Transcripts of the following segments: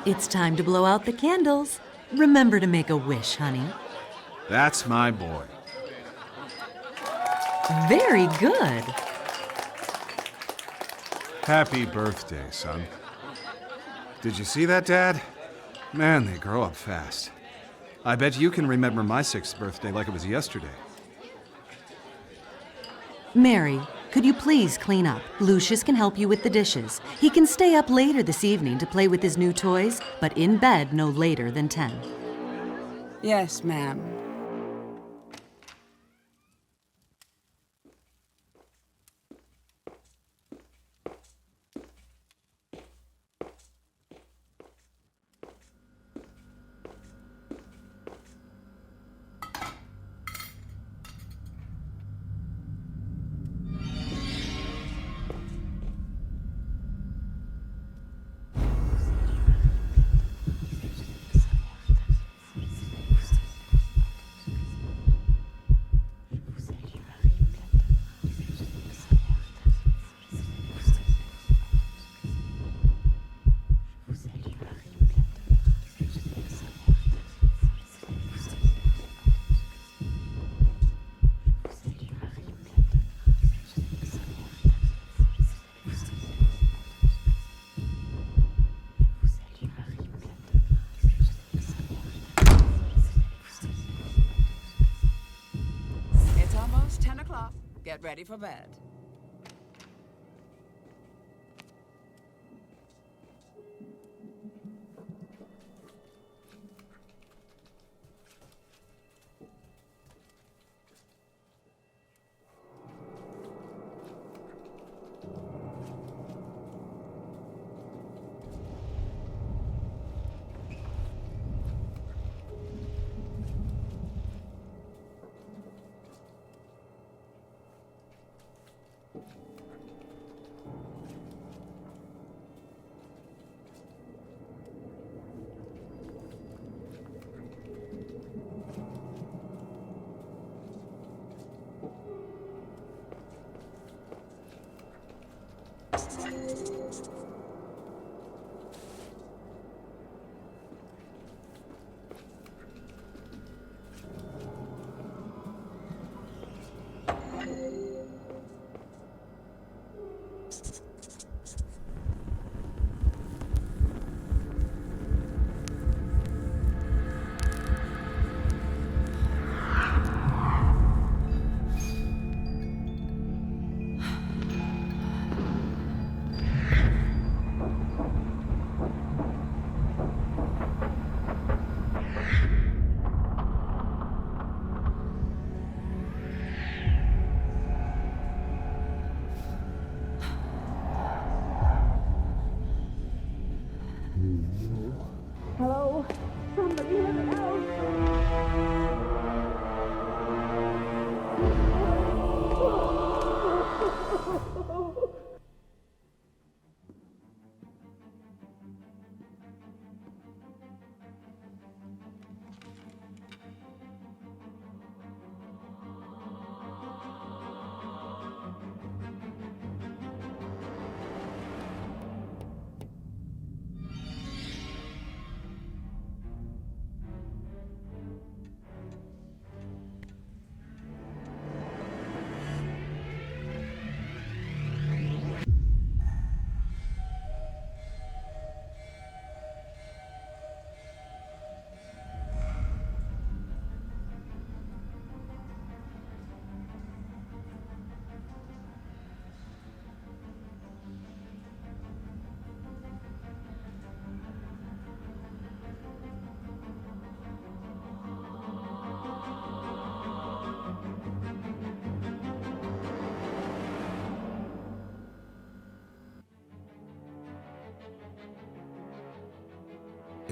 It's time to blow out the candles. Remember to make a wish, honey. That's my boy. Very good. Happy birthday, son. Did you see that, Dad? Man, they grow up fast. I bet you can remember my 6th birthday like it was yesterday. Mary, could you please clean up? Lucius can help you with the dishes. He can stay up later this evening to play with his new toys, but in bed no later than 10. Yes, ma'am. Get ready for bed.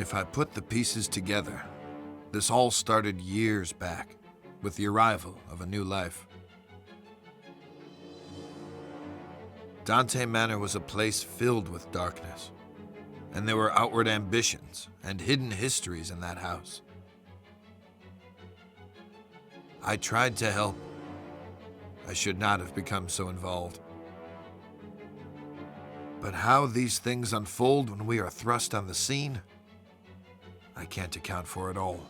If I put the pieces together, this all started years back, with the arrival of a new life. Dante Manor was a place filled with darkness, and there were outward ambitions and hidden histories in that house. I tried to help. I should not have become so involved. But how these things unfold when we are thrust on the scene, I can't account for it all.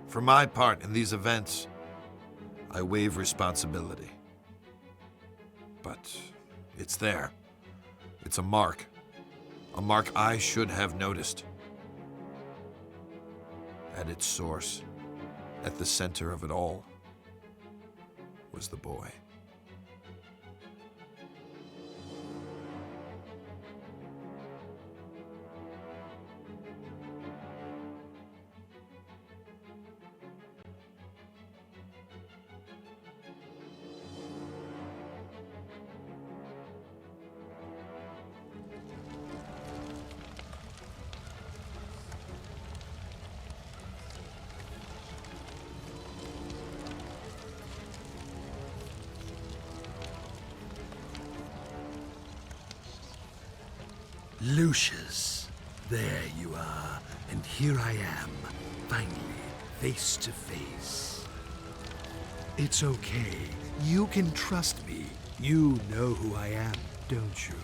For my part in these events, I waive responsibility. But it's there. It's a mark I should have noticed. At its source, at the center of it all, was the boy. Lucius, there you are, and here I am, finally, face to face. It's okay, you can trust me. You know who I am, don't you?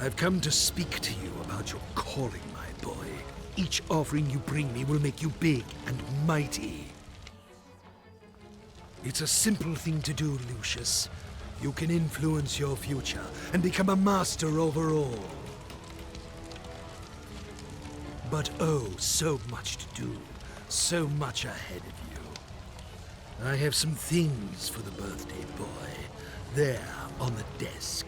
I've come to speak to you about your calling, my boy. Each offering you bring me will make you big and mighty. It's a simple thing to do, Lucius. You can influence your future and become a master over all. But oh, so much to do, so much ahead of you. I have some things for the birthday boy, there on the desk.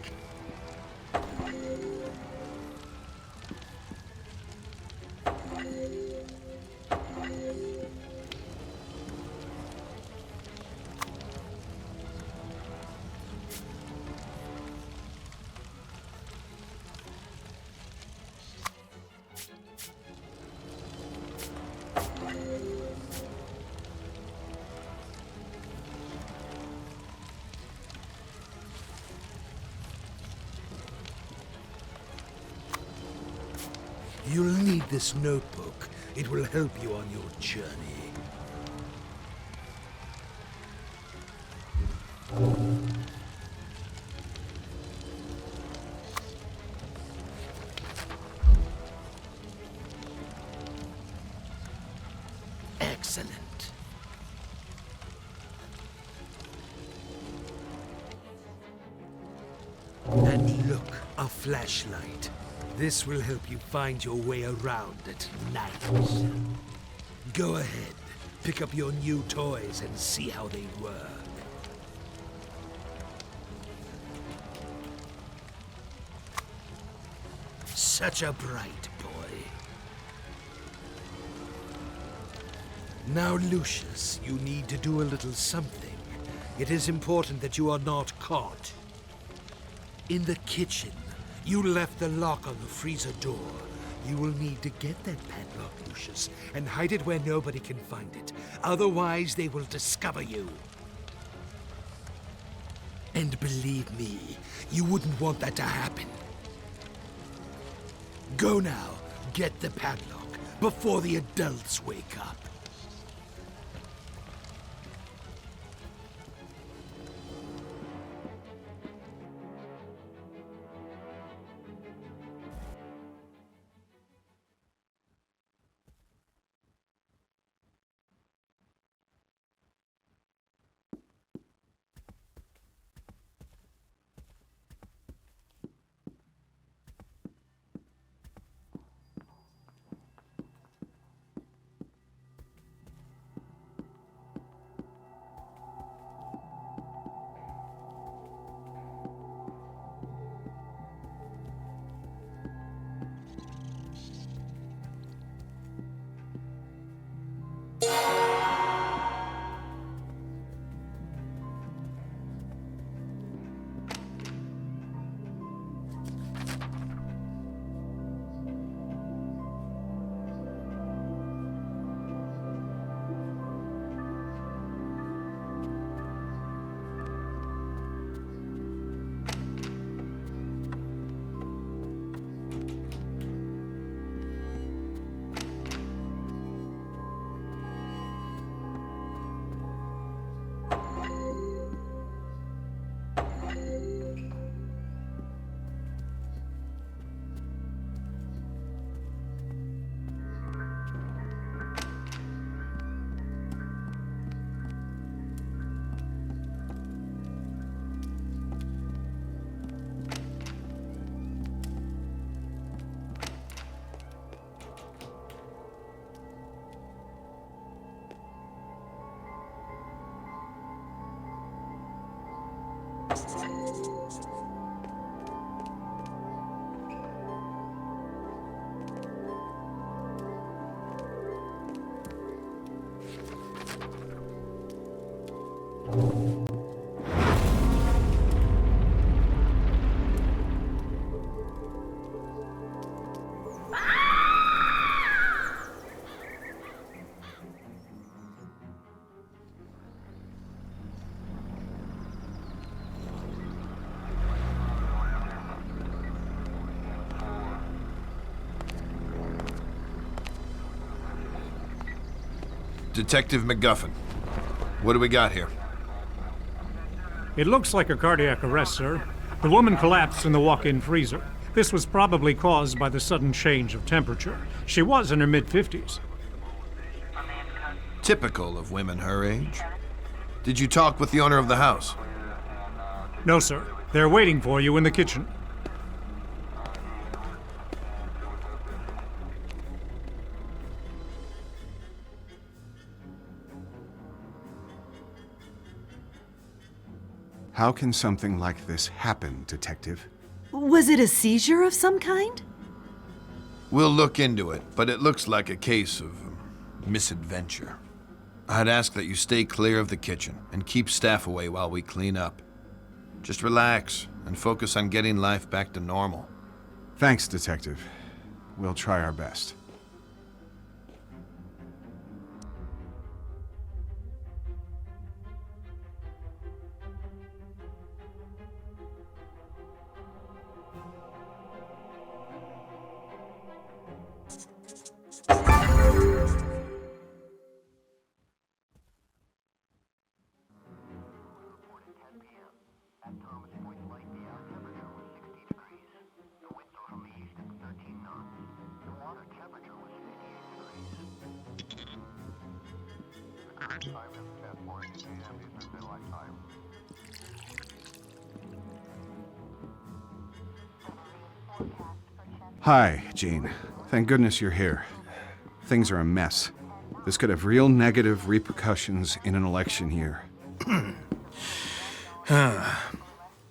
You'll need this notebook. It will help you on your journey. Excellent. And look, a flashlight. This will help you find your way around at night. Go ahead, pick up your new toys and see how they work. Such a bright boy. Now, Lucius, you need to do a little something. It is important that you are not caught. In the kitchen, you left the lock on the freezer door. You will need to get that padlock, Lucius, and hide it where nobody can find it. Otherwise, they will discover you. And believe me, you wouldn't want that to happen. Go now, get the padlock, before the adults wake up. Detective McGuffin, what do we got here? It looks like a cardiac arrest, sir. The woman collapsed in the walk-in freezer. This was probably caused by the sudden change of temperature. She was in her mid-50s. Typical of women her age. Did you talk with the owner of the house? No, sir. They're waiting for you in the kitchen. How can something like this happen, Detective? Was it a seizure of some kind? We'll look into it, but it looks like a case of misadventure. I'd ask that you stay clear of the kitchen and keep staff away while we clean up. Just relax and focus on getting life back to normal. Thanks, Detective. We'll try our best. Hi, Jean. Thank goodness you're here. Things are a mess. This could have real negative repercussions in an election year.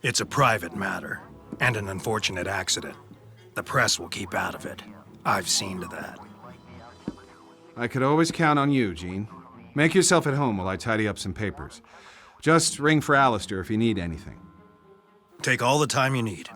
It's a private matter, and an unfortunate accident. The press will keep out of it. I've seen to that. I could always count on you, Jean. Make yourself at home while I tidy up some papers. Just ring for Alistair if you need anything. Take all the time you need.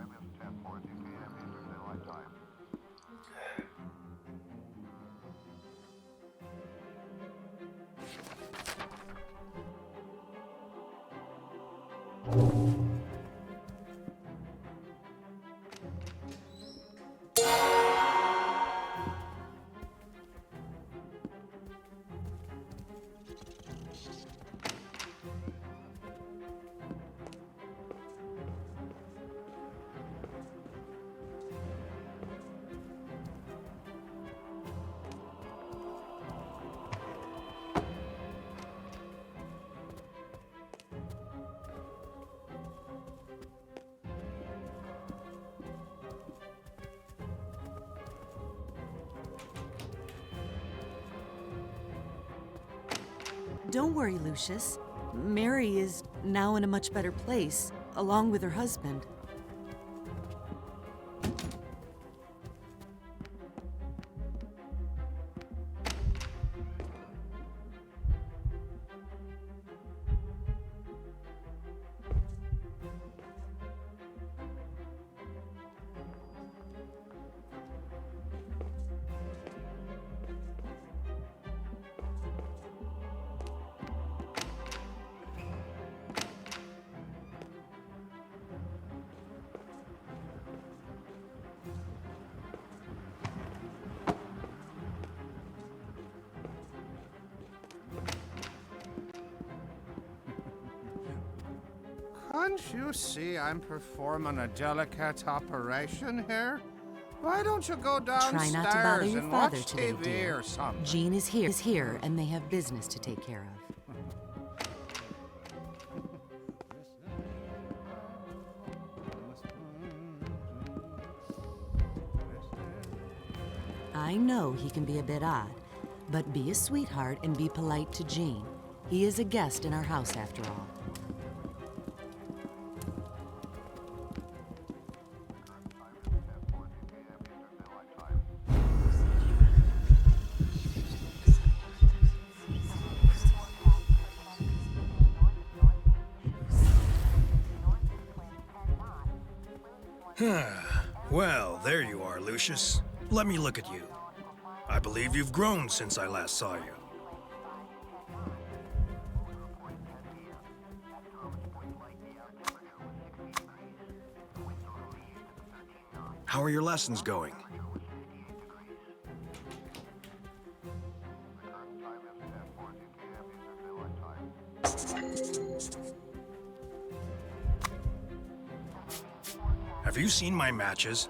Don't worry, Lucius. Mary is now in a much better place, along with her husband. Can't you see I'm performing a delicate operation here? Why don't you go downstairs Try not to bother your and father watch today, TV dear. or something? Jean is here, and they have business to take care of. I know he can be a bit odd, but be a sweetheart and be polite to Jean. He is a guest in our house, after all. Well, there you are, Lucius. Let me look at you. I believe you've grown since I last saw you. How are your lessons going? Have you seen my matches?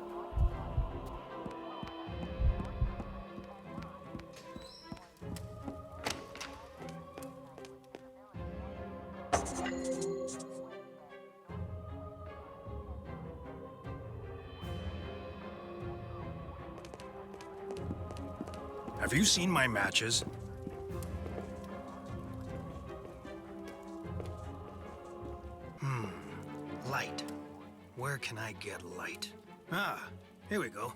Have you seen my matches? Light. Where can I get light? Ah, here we go.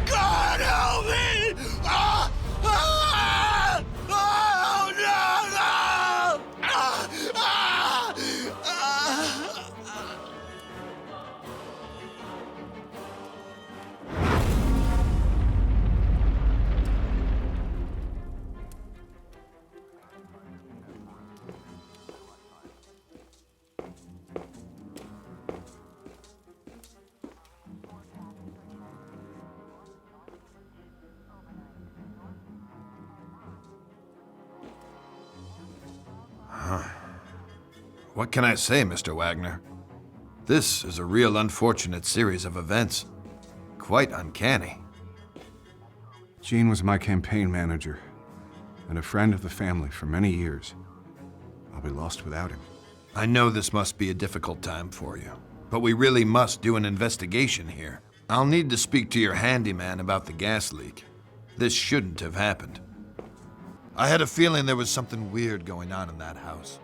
God help me! Oh, What can I say, Mr. Wagner? This is a real unfortunate series of events. Quite uncanny. Gene was my campaign manager and a friend of the family for many years. I'll be lost without him. I know this must be a difficult time for you, but we really must do an investigation here. I'll need to speak to your handyman about the gas leak. This shouldn't have happened. I had a feeling there was something weird going on in that house.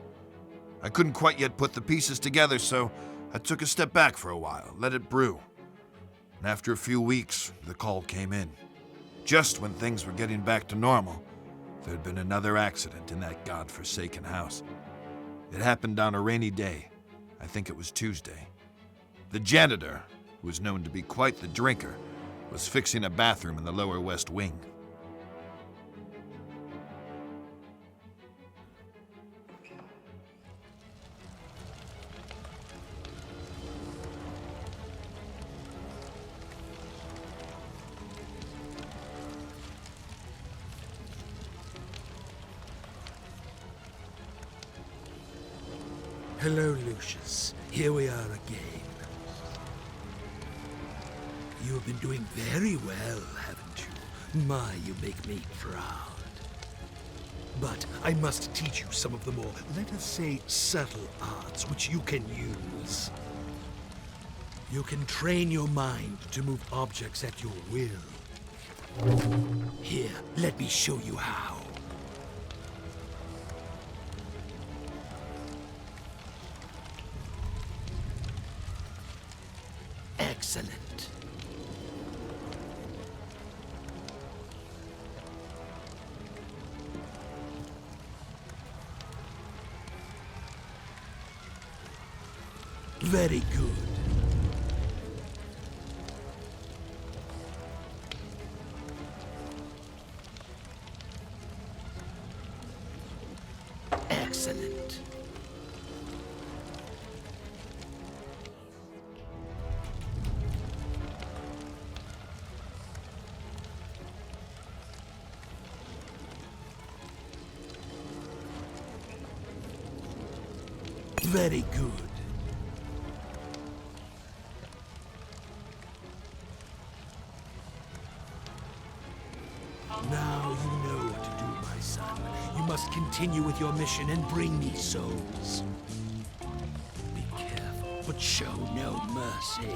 I couldn't quite yet put the pieces together, so I took a step back for a while, let it brew. And after a few weeks, the call came in. Just when things were getting back to normal, there'd been another accident in that godforsaken house. It happened on a rainy day. I think it was Tuesday. The janitor, who was known to be quite the drinker, was fixing a bathroom in the lower west wing. Hello, Lucius. Here we are again. You have been doing very well, haven't you? My, you make me proud. But I must teach you some of the more, let us say, subtle arts which you can use. You can train your mind to move objects at your will. Here, let me show you how. Excellent. Very good. Excellent. Very good. Now you know what to do, my son. You must continue with your mission and bring me souls. Be careful, but show no mercy.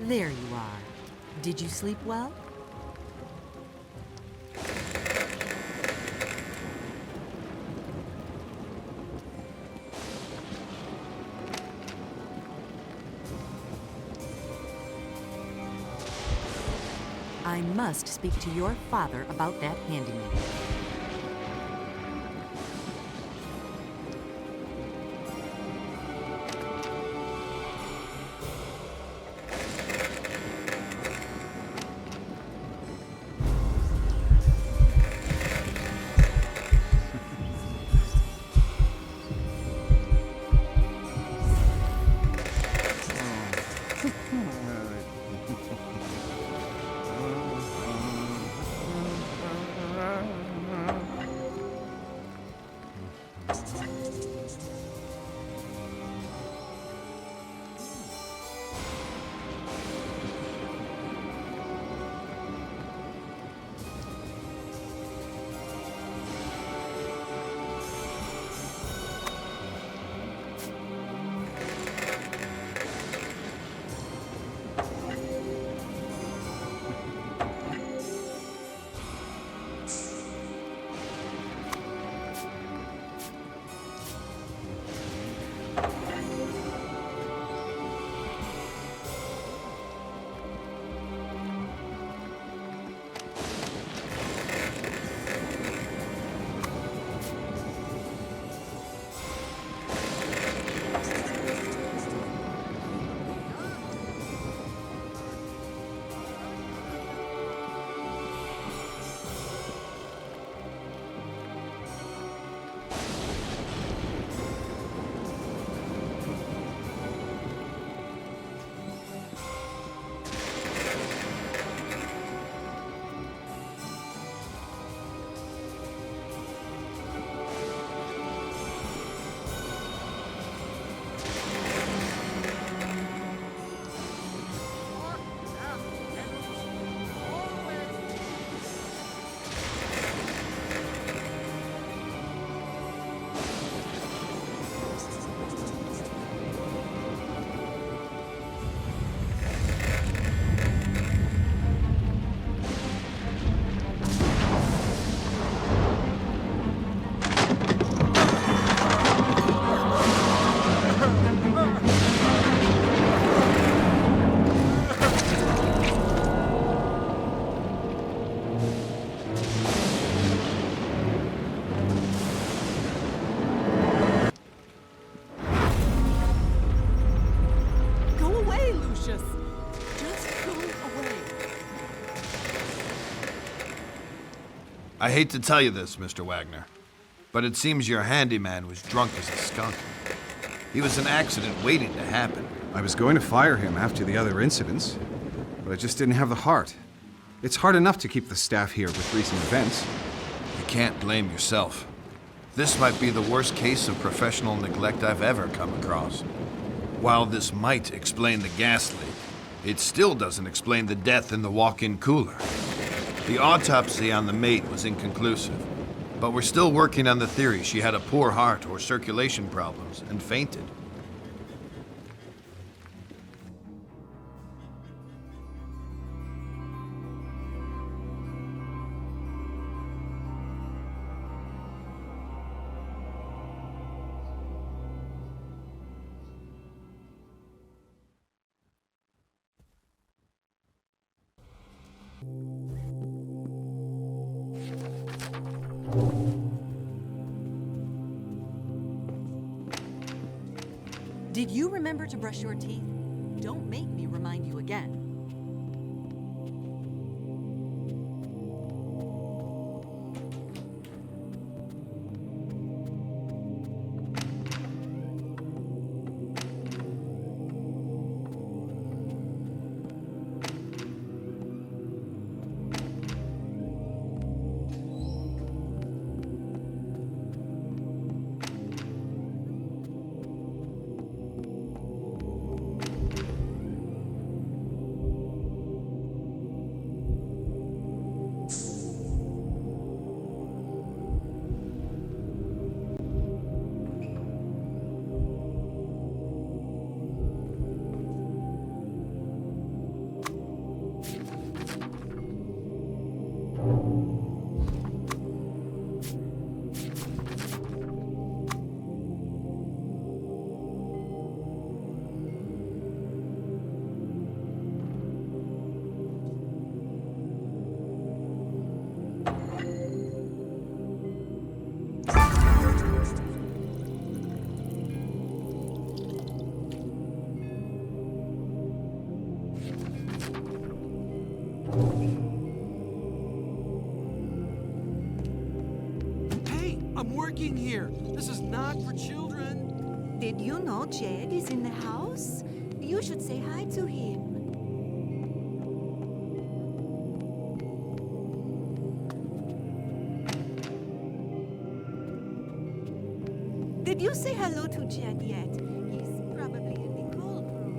There you are. Did you sleep well? I must speak to your father about that handyman. I hate to tell you this, Mr. Wagner, but it seems your handyman was drunk as a skunk. He was an accident waiting to happen. I was going to fire him after the other incidents, but I just didn't have the heart. It's hard enough to keep the staff here with recent events. You can't blame yourself. This might be the worst case of professional neglect I've ever come across. While this might explain the gas leak, it still doesn't explain the death in the walk-in cooler. The autopsy on the maid was inconclusive, but we're still working on the theory she had a poor heart or circulation problems and fainted. Did you remember to brush your teeth? Don't make me remind you again. Hey, I'm working here. This is not for children. Did you know Jed is in the house? You should say hi to him. Did you say hello to Jed yet? He's probably in the cold room.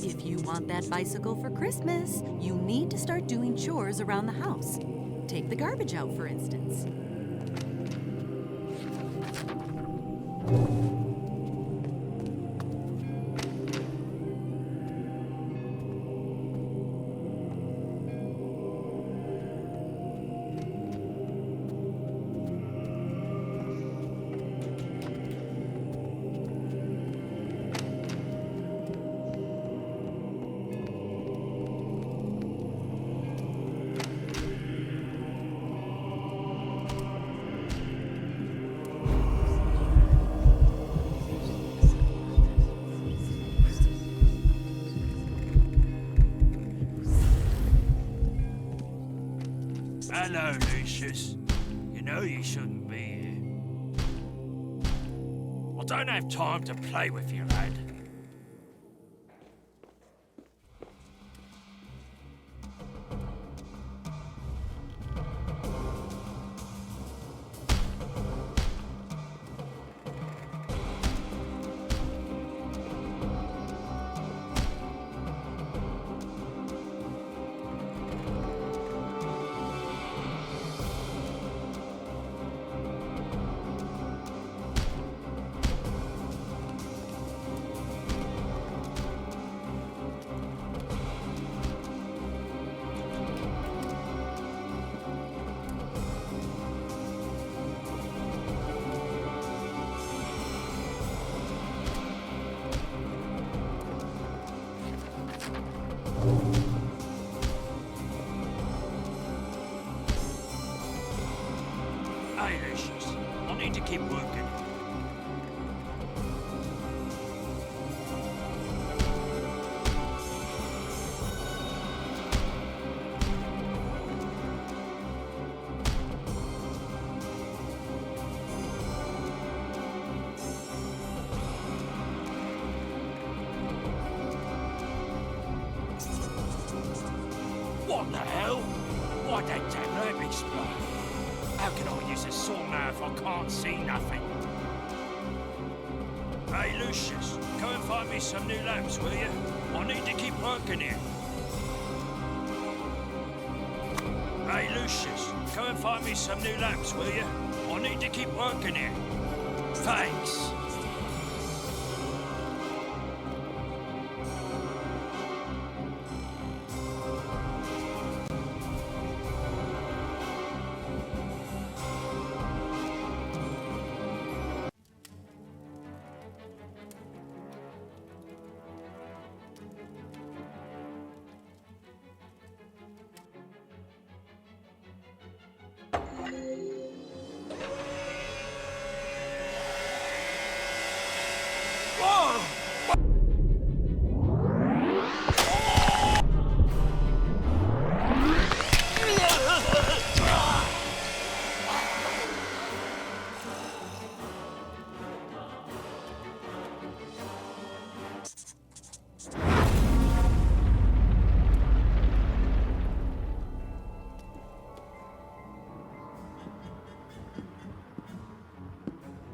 If you want that bicycle for Christmas, you need to start doing chores around the house. Take the garbage out, for instance. Hello, Lucius. You know you shouldn't be here. I don't have time to play with you, lad. Hey, Lucius, I need to keep working. What the hell? Why'd that damn lamp explode? How can I use a saw now if I can't see nothing? Hey, Lucius, go and find me some new lamps, will you? I need to keep working here. Hey, Lucius, go and find me some new lamps, will you? I need to keep working here. Thanks.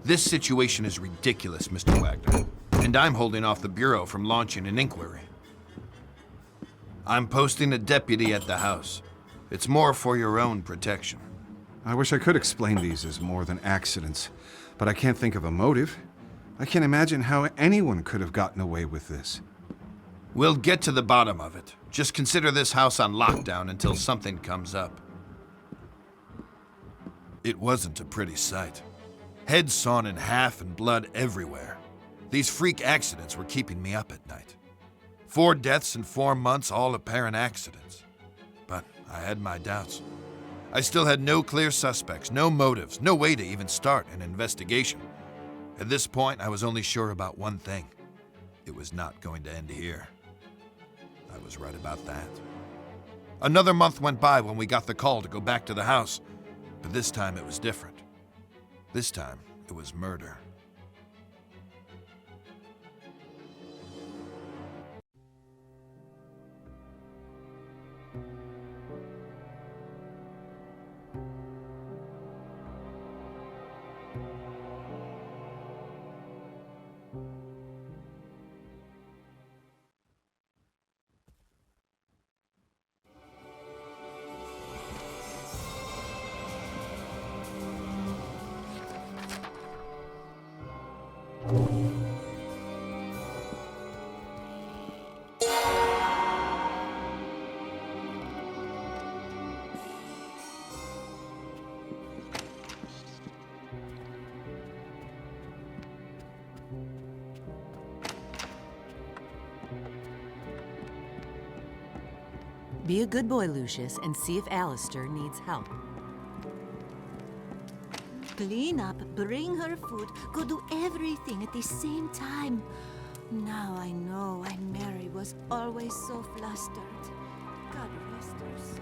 This situation is ridiculous, Mr. Wagner, and I'm holding off the Bureau from launching an inquiry. I'm posting a deputy at the house. It's more for your own protection. I wish I could explain these as more than accidents, but I can't think of a motive. I can't imagine how anyone could have gotten away with this. We'll get to the bottom of it. Just consider this house on lockdown until something comes up. It wasn't a pretty sight. Heads sawn in half and blood everywhere. These freak accidents were keeping me up at night. 4 deaths in 4 months, all apparent accidents. but I had my doubts. I still had no clear suspects, no motives, no way to even start an investigation. At this point, I was only sure about one thing. It was not going to end here. I was right about that. Another month went by when we got the call to go back to the house, but this time it was different. This time, it was murder. Be a good boy, Lucius, and see if Alistair needs help. Clean up, bring her food, go do everything at the same time. Now I know why Mary was always so flustered. God rest her soul.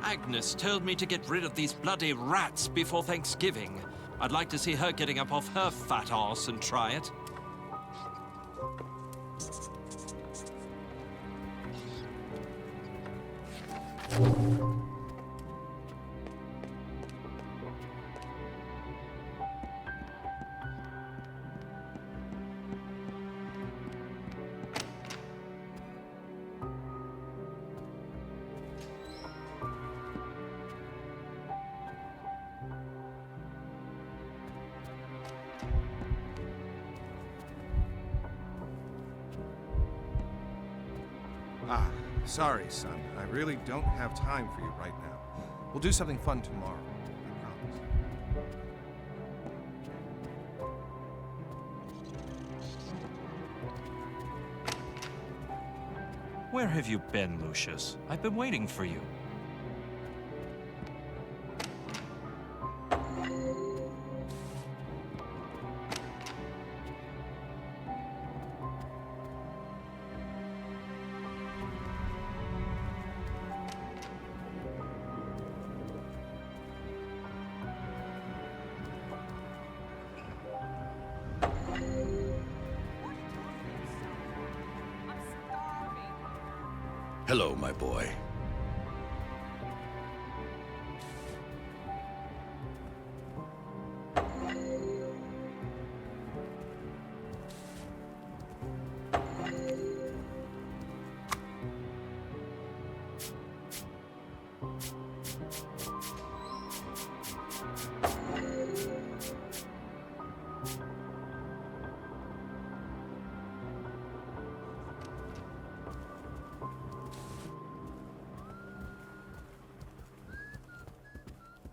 Agnes told me to get rid of these bloody rats before Thanksgiving. I'd like to see her getting up off her fat arse and try it. Ah, sorry, son. I really don't have time for you right now. We'll do something fun tomorrow. I promise. Where have you been, Lucius? I've been waiting for you. Hello, my boy.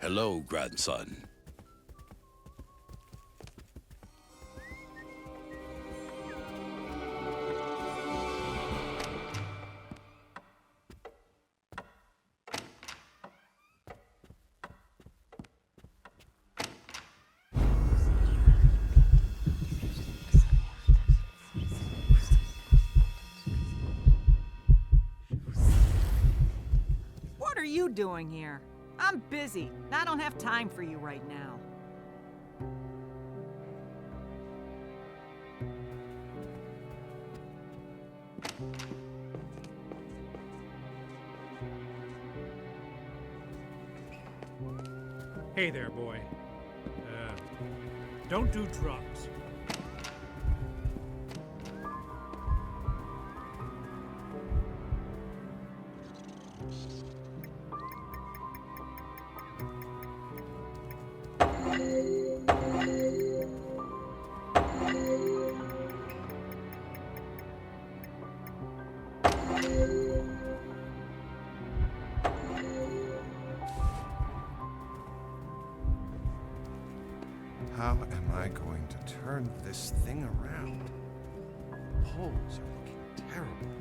Hello, grandson. What are you doing here? I'm busy. I don't have time for you right now. Hey there, boy. Don't do drugs. I going to turn this thing around? The poles are looking terrible.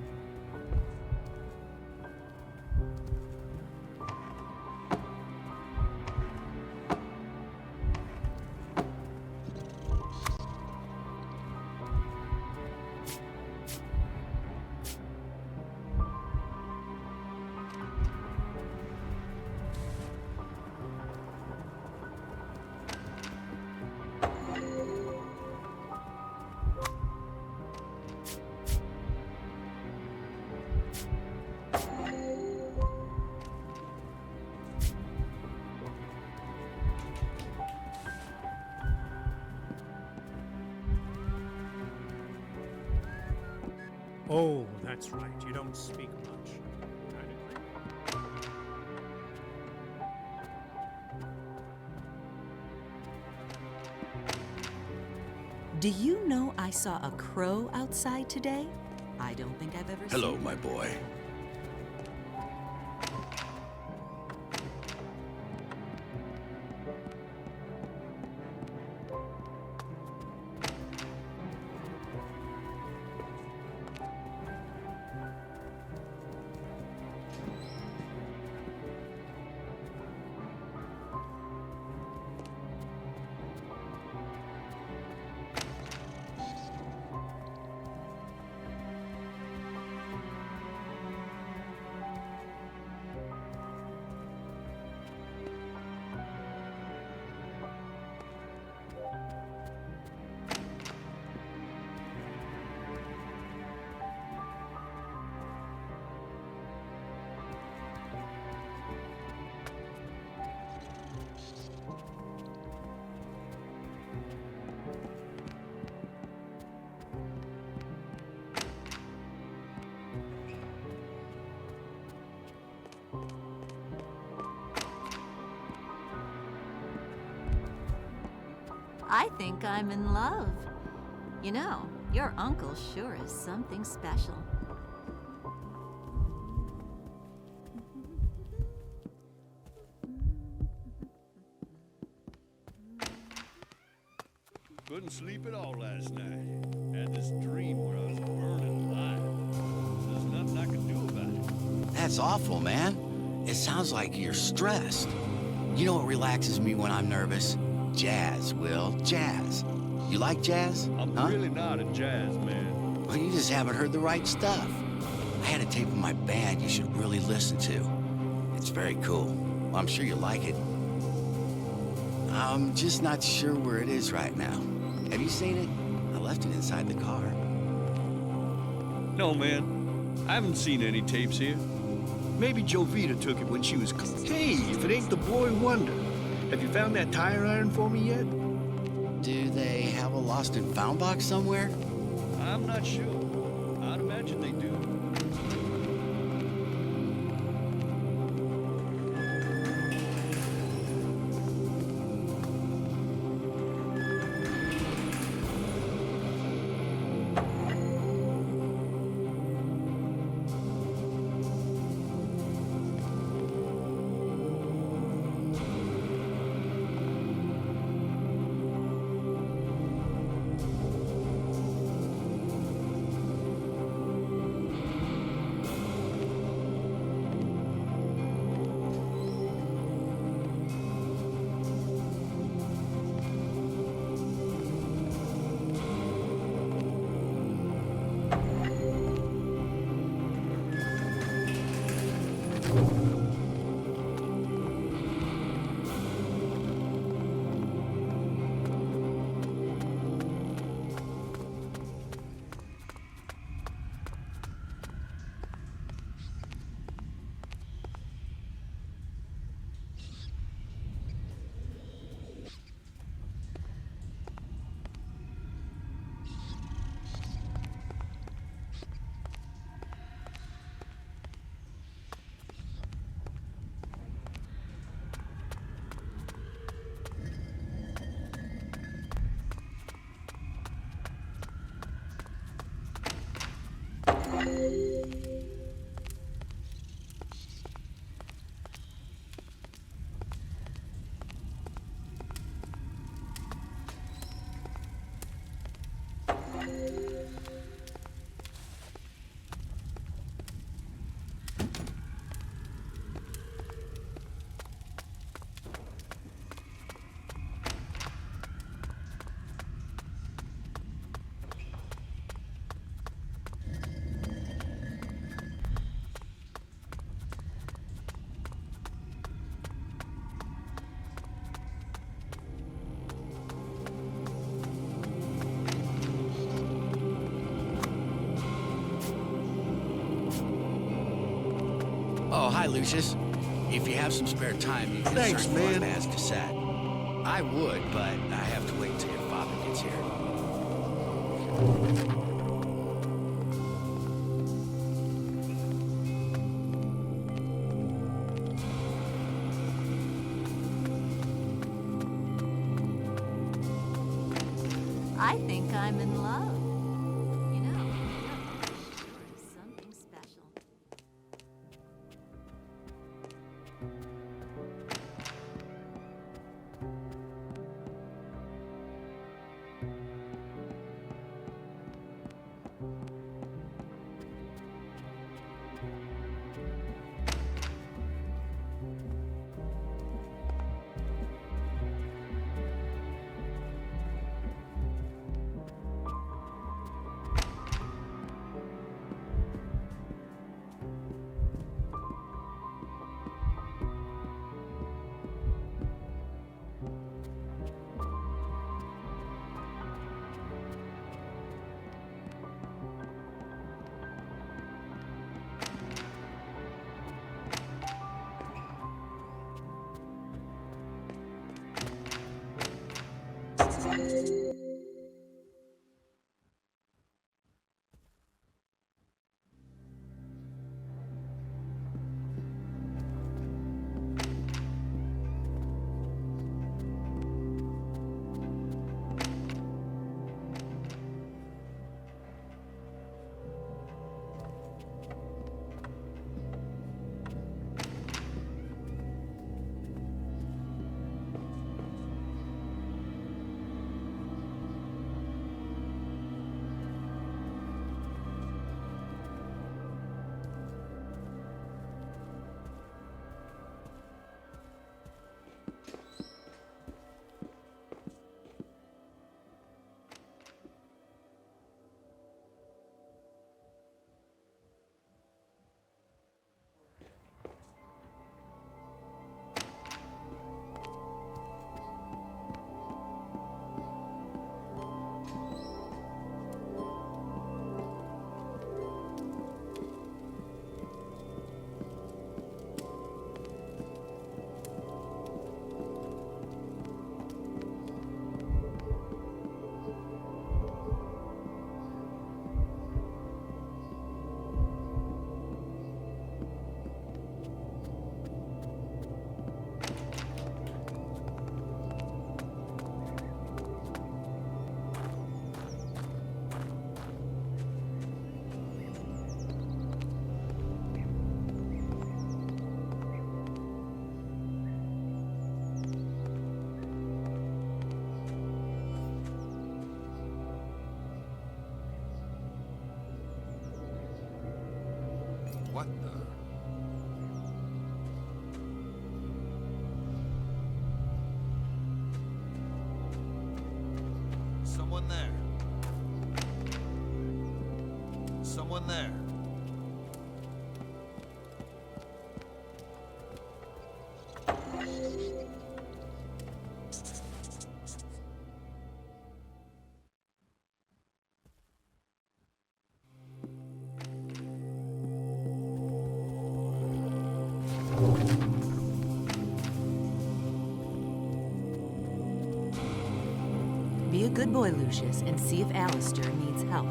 Oh, that's right. You don't speak much. I'd agree. Do you know I saw a crow outside today? I don't think I've ever Hello, seen my boy. I think I'm in love. You know, your uncle sure is something special. Couldn't sleep at all last night. Had this dream where I was burning alive. There's nothing I can do about it. That's awful, man. It sounds like you're stressed. You know what relaxes me when I'm nervous? Jazz, Will. Jazz. You like jazz? I'm really not a jazz man. Well, you just haven't heard the right stuff. I had a tape of my band you should really listen to. It's very cool. Well, I'm sure you'll like it. I'm just not sure where it is right now. Have you seen it? I left it inside the car. No, man. I haven't seen any tapes here. Maybe Jovita took it when she was... Hey, if it ain't the boy wonder. Have you found that tire iron for me yet? Do they have a lost and found box somewhere? I'm not sure. I'd imagine they do. Oh, hi, Lucius. If you have some spare time, you can Thanks, search man. for Bab's cassette. I would, but I have to wait till your father gets here. I think I'm in love. You know, something special. What the? Someone there. Someone there. Be a good boy, Lucius, and see if Alistair needs help.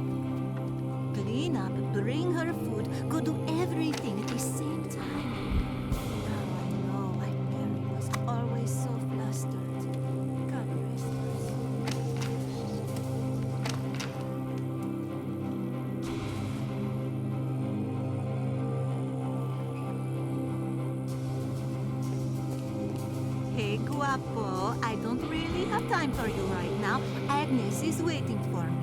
Clean up, bring her food, go do everything at the same time. Now I know why Mary was always so flustered. God rest her soul. Hey, guapo, I don't really have time for you right now. Agnes is waiting for me.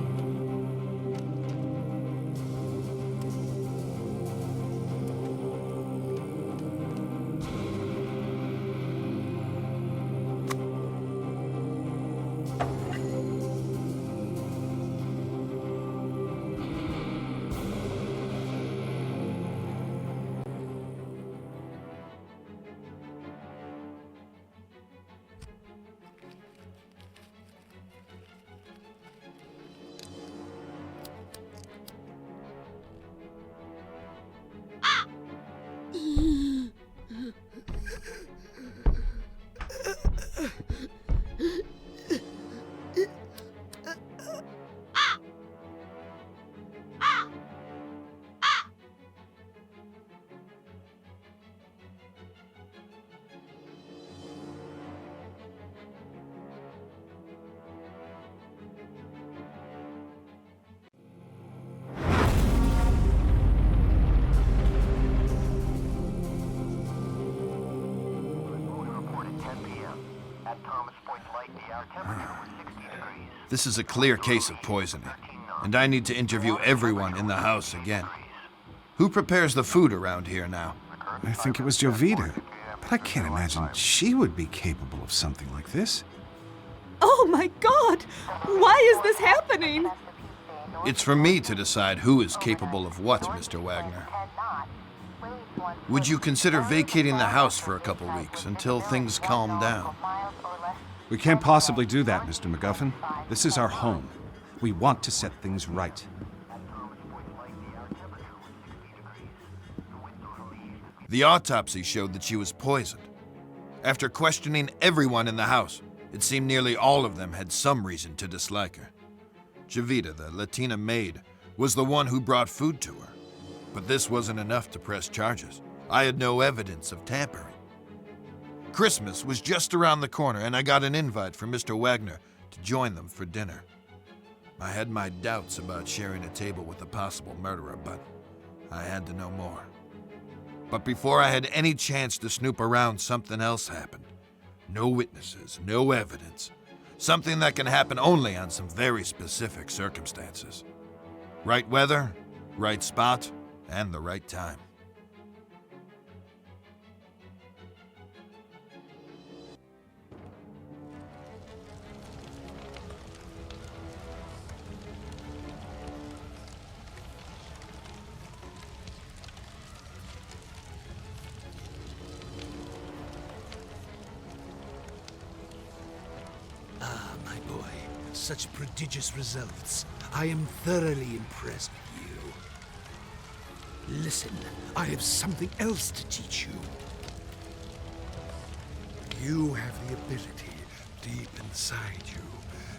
This is a clear case of poisoning, and I need to interview everyone in the house again. Who prepares the food around here now? I think it was Jovita, but I can't imagine she would be capable of something like this. Oh my God! Why is this happening? It's for me to decide who is capable of what, Mr. Wagner. Would you consider vacating the house for a couple weeks until things calm down? We can't possibly do that, Mr. MacGuffin. This is our home. We want to set things right. The autopsy showed that she was poisoned. After questioning everyone in the house, it seemed nearly all of them had some reason to dislike her. Jovita, the Latina maid, was the one who brought food to her. But this wasn't enough to press charges. I had no evidence of tampering. Christmas was just around the corner, and I got an invite from Mr. Wagner to join them for dinner. I had my doubts about sharing a table with a possible murderer, but I had to know more. But before I had any chance to snoop around, something else happened. No witnesses, no evidence. Something that can happen only on some very specific circumstances. Right weather, right spot, and the right time. Ah, my boy. Such prodigious results. I am thoroughly impressed with you. Listen, I have something else to teach you. You have the ability, deep inside you,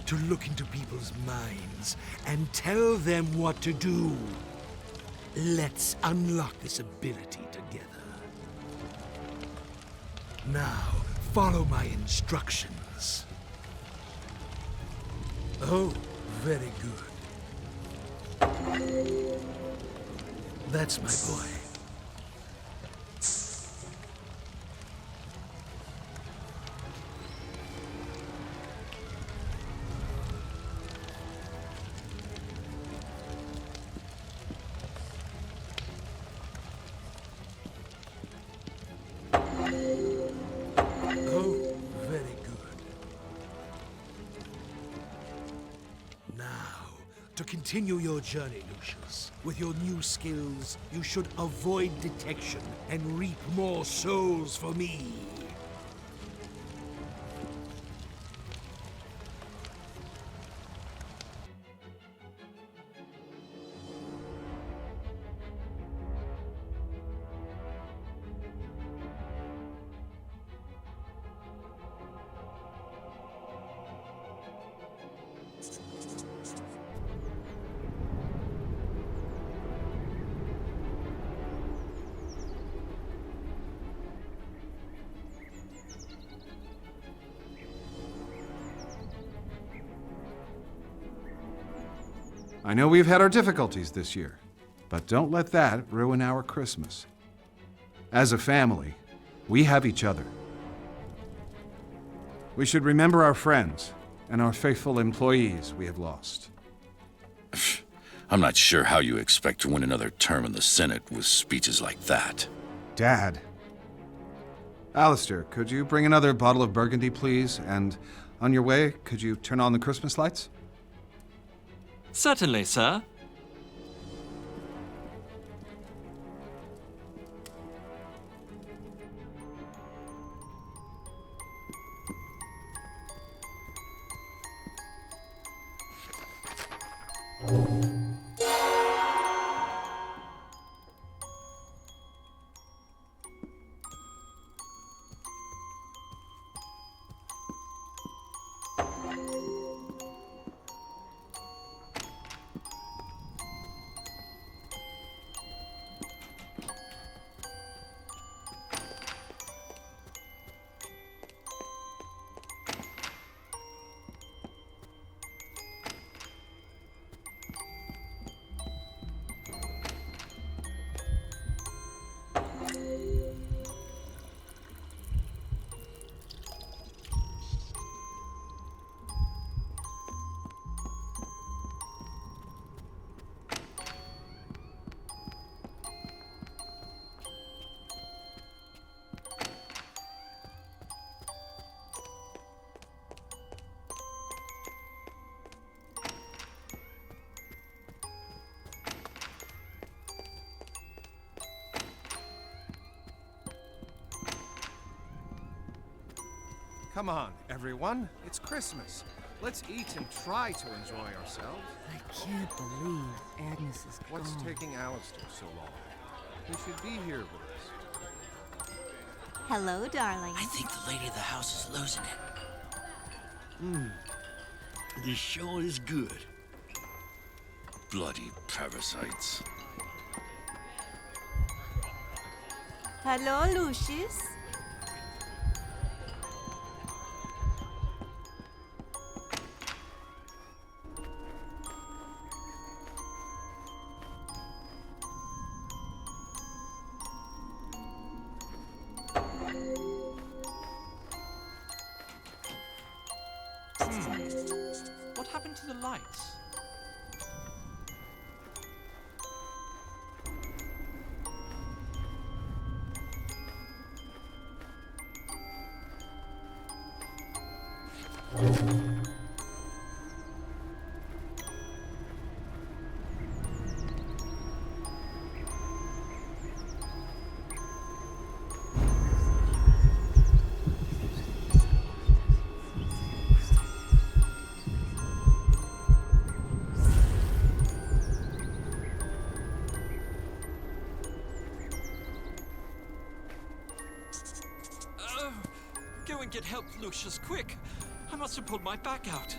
to look into people's minds and tell them what to do. Let's unlock this ability together. Now, follow my instructions. Oh, very good. That's my boy. Oh, very good. Now, to continue your journey, Lucius, with your new skills, you should avoid detection and reap more souls for me. I know we've had our difficulties this year, but don't let that ruin our Christmas. As a family, we have each other. We should remember our friends and our faithful employees we have lost. I'm not sure how you expect to win another term in the Senate with speeches like that. Dad. Alistair, could you bring another bottle of Burgundy, please? And on your way, could you turn on the Christmas lights? Certainly, sir. Come on, everyone. It's Christmas. Let's eat and try to enjoy ourselves. I can't believe Agnes is gone. What's taking Alistair so long? He should be here with us. Hello, darling. I think the lady of the house is losing it. This show is good. Bloody parasites. Hello, Lucius. What happened to the lights? Go and get help, Lucius, quick! I must have pulled my back out.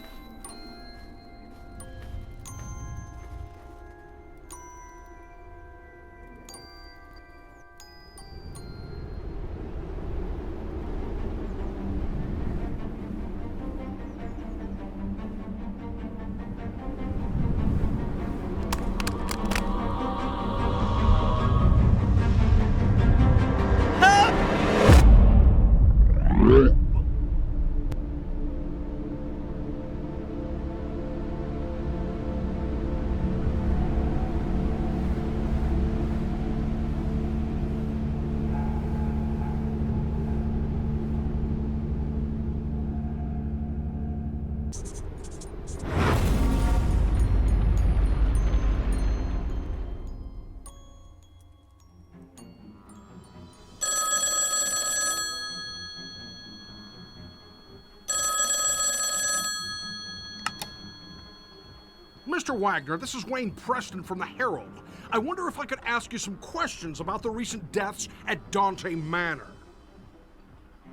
Mr. Wagner, this is Wayne Preston from the Herald. I wonder if I could ask you some questions about the recent deaths at Dante Manor.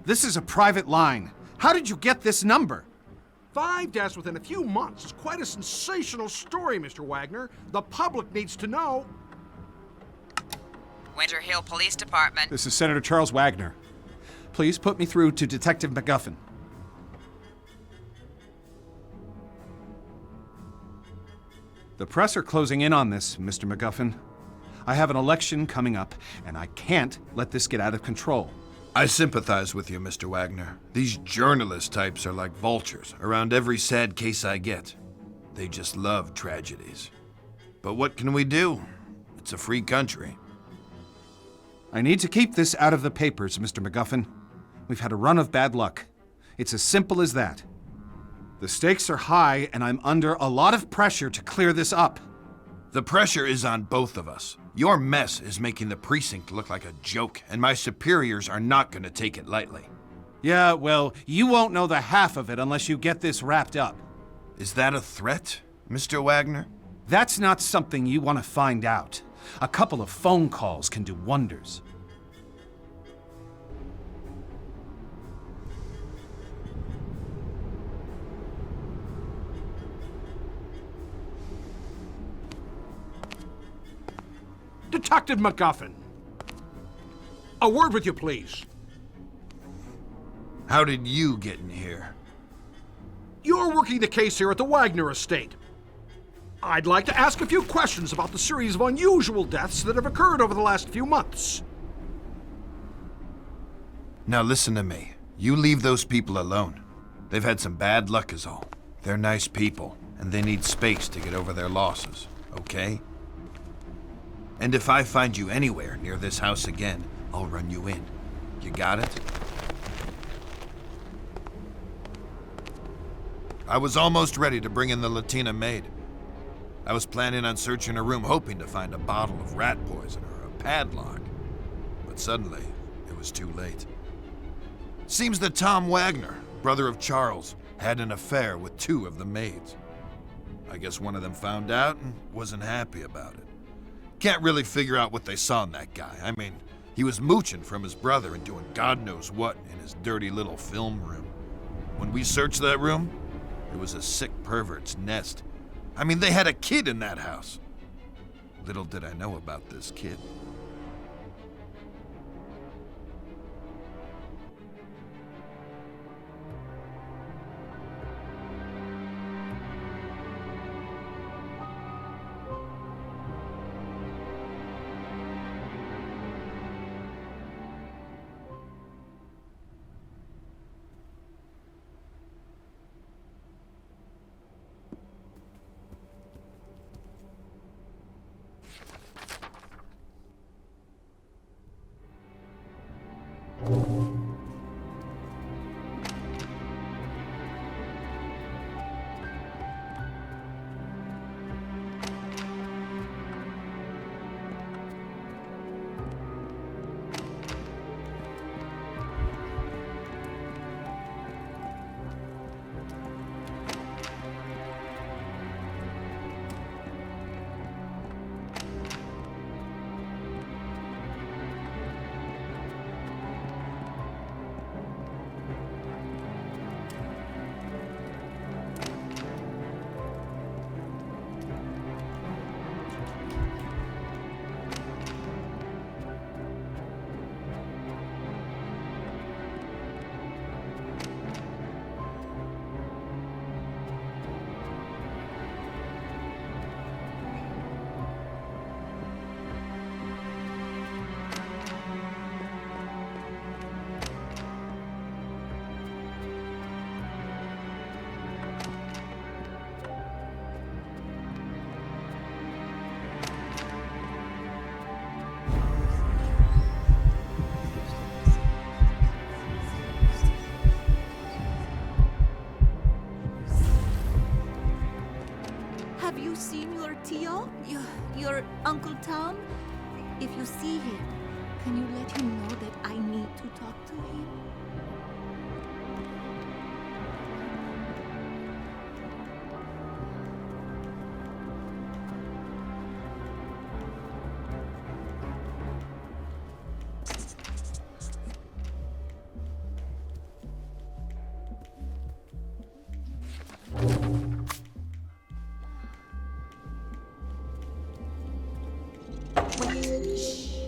This is a private line. How did you get this number? 5 deaths within a few months is quite a sensational story, Mr. Wagner. The public needs to know. Winter Hill Police Department. This is Senator Charles Wagner. Please put me through to Detective McGuffin. The press are closing in on this, Mr. McGuffin. I have an election coming up, and I can't let this get out of control. I sympathize with you, Mr. Wagner. These journalist types are like vultures around every sad case I get. They just love tragedies. But what can we do? It's a free country. I need to keep this out of the papers, Mr. McGuffin. We've had a run of bad luck. It's as simple as that. The stakes are high, and I'm under a lot of pressure to clear this up. The pressure is on both of us. Your mess is making the precinct look like a joke, and my superiors are not going to take it lightly. Yeah, well, you won't know the half of it unless you get this wrapped up. Is that a threat, Mr. Wagner? That's not something you want to find out. A couple of phone calls can do wonders. Detective McGuffin. A word with you, please. How did you get in here? You're working the case here at the Wagner estate. I'd like to ask a few questions about the series of unusual deaths that have occurred over the last few months. Now listen to me. You leave those people alone. They've had some bad luck is all. They're nice people, and they need space to get over their losses, okay? And if I find you anywhere near this house again, I'll run you in. You got it? I was almost ready to bring in the Latina maid. I was planning on searching her room, hoping to find a bottle of rat poison or a padlock. But suddenly, it was too late. Seems that Tom Wagner brother of Charles, had an affair with 2 of the maids. I guess one of them found out and wasn't happy about it. Can't really figure out what they saw in that guy. I mean, he was mooching from his brother and doing God knows what in his dirty little film room. When we searched that room, it was a sick pervert's nest. I mean, they had a kid in that house. Little did I know about this kid. Have you seen your Tio? Your Uncle Tom? If you see him, can you let him know that I need to talk to him? Wait, shh.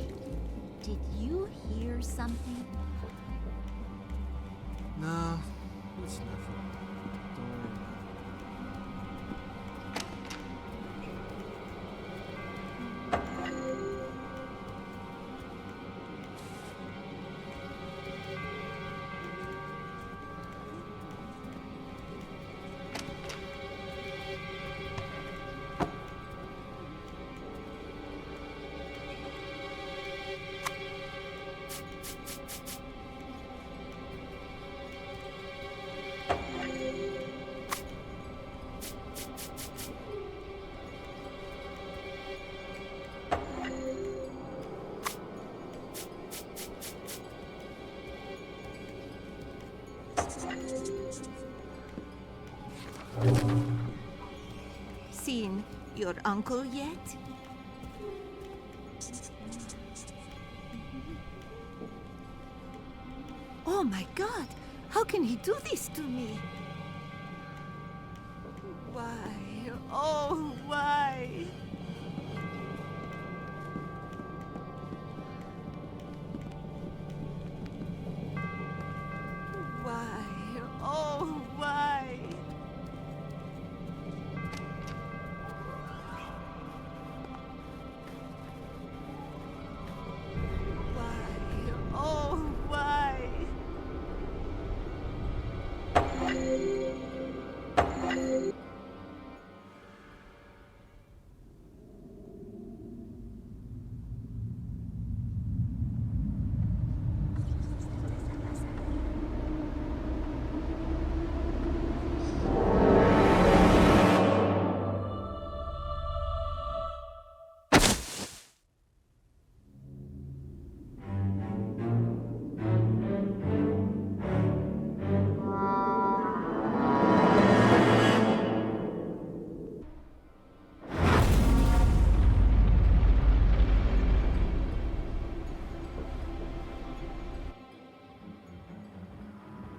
Did you hear something? No, it's nothing. Don't worry about Seen your uncle yet? Oh my God! How can he do this to me? Why? Oh, why? Why? Oh, why? Why? Oh, why?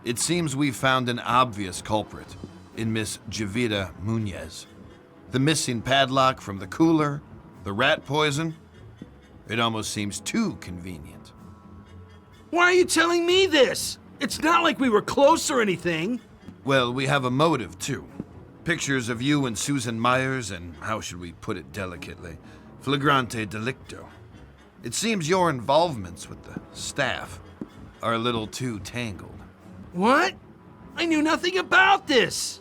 It seems we've found an obvious culprit in Miss Jovita Munez. The missing padlock from the cooler, the rat poison. It almost seems too convenient. Why are you telling me this? It's not like we were close or anything. Well, we have a motive, too. Pictures of you and Susan Myers, and how should we put it delicately? Flagrante delicto. It seems your involvements with the staff are a little too tangled. What? I knew nothing about this.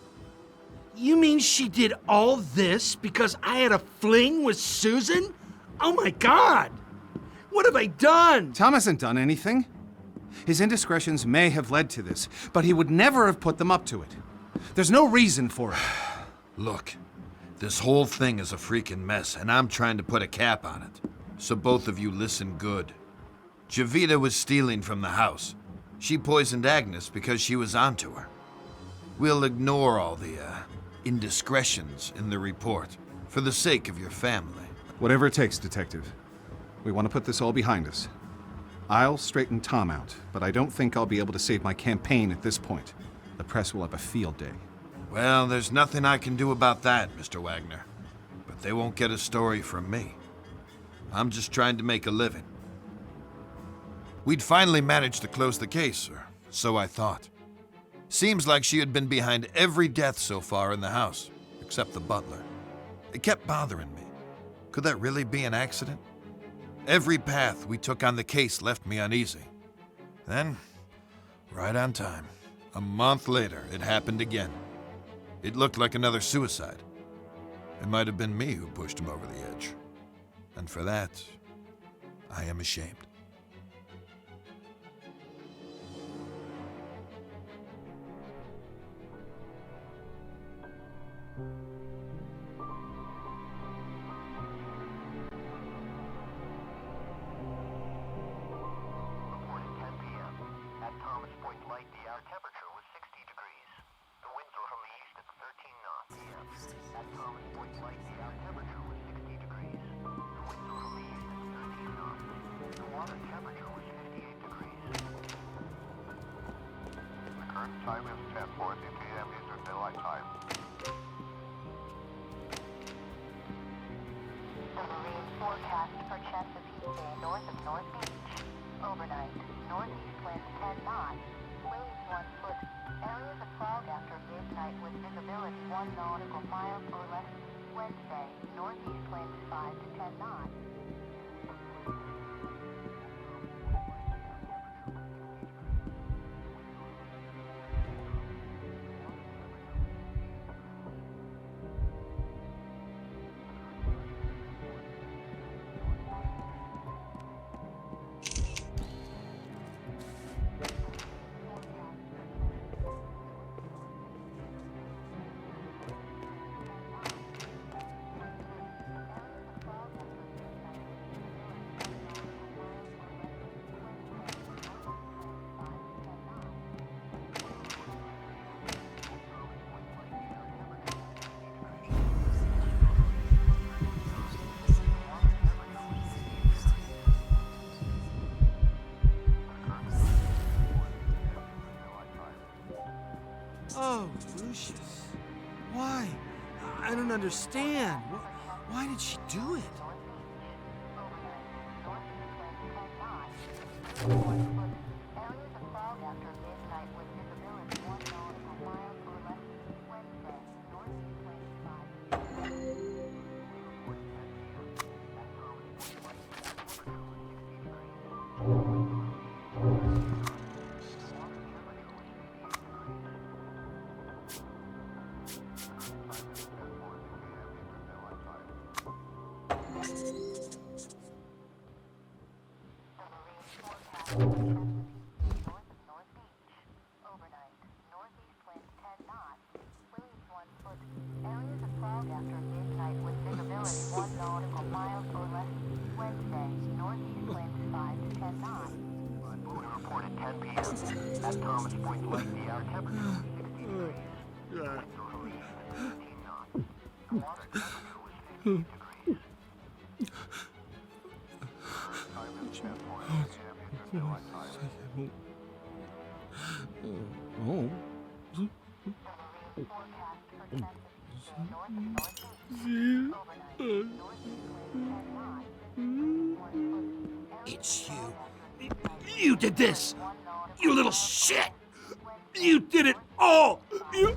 You mean she did all this because I had a fling with Susan? Oh my God! What have I done? Tom hasn't done anything. His indiscretions may have led to this, but he would never have put them up to it. There's no reason for it. Look, this whole thing is a freaking mess, and I'm trying to put a cap on it. So both of you listen good. Jovita was stealing from the house. She poisoned Agnes because she was onto her. We'll ignore all the, indiscretions in the report for the sake of your family. Whatever it takes, Detective. We want to put this all behind us. I'll straighten Tom out, but I don't think I'll be able to save my campaign at this point. The press will have a field day. Well, there's nothing I can do about that, Mr. Wagner. But they won't get a story from me. I'm just trying to make a living. We'd finally managed to close the case, or so I thought. Seems like she had been behind every death so far in the house, except the butler. It kept bothering me. Could that really be an accident? Every path we took on the case left me uneasy. Then, right on time, a month later, it happened again. It looked like another suicide. It might have been me who pushed him over the edge. And for that, I am ashamed. Time is 10:40 p.m. Eastern Daylight Time. The marine forecast for Chesapeake Bay north of North Beach. Overnight, northeast winds 10 knots, waves 1 foot. Areas of fog after midnight with visibility 1 nautical mile or less. Wednesday, northeast winds 5 to 10 knots. Oh, Lucius. Why? I don't understand. Why did she do it? At Thomas Point Lake, the air temperature was 60 degrees. The winds were from the east at 15 knots. The water temperature was 50 degrees. Time is 10:40 p.m. Eastern Daylight Time. Oh. It's you. You did this! You little shit! You did it all! You...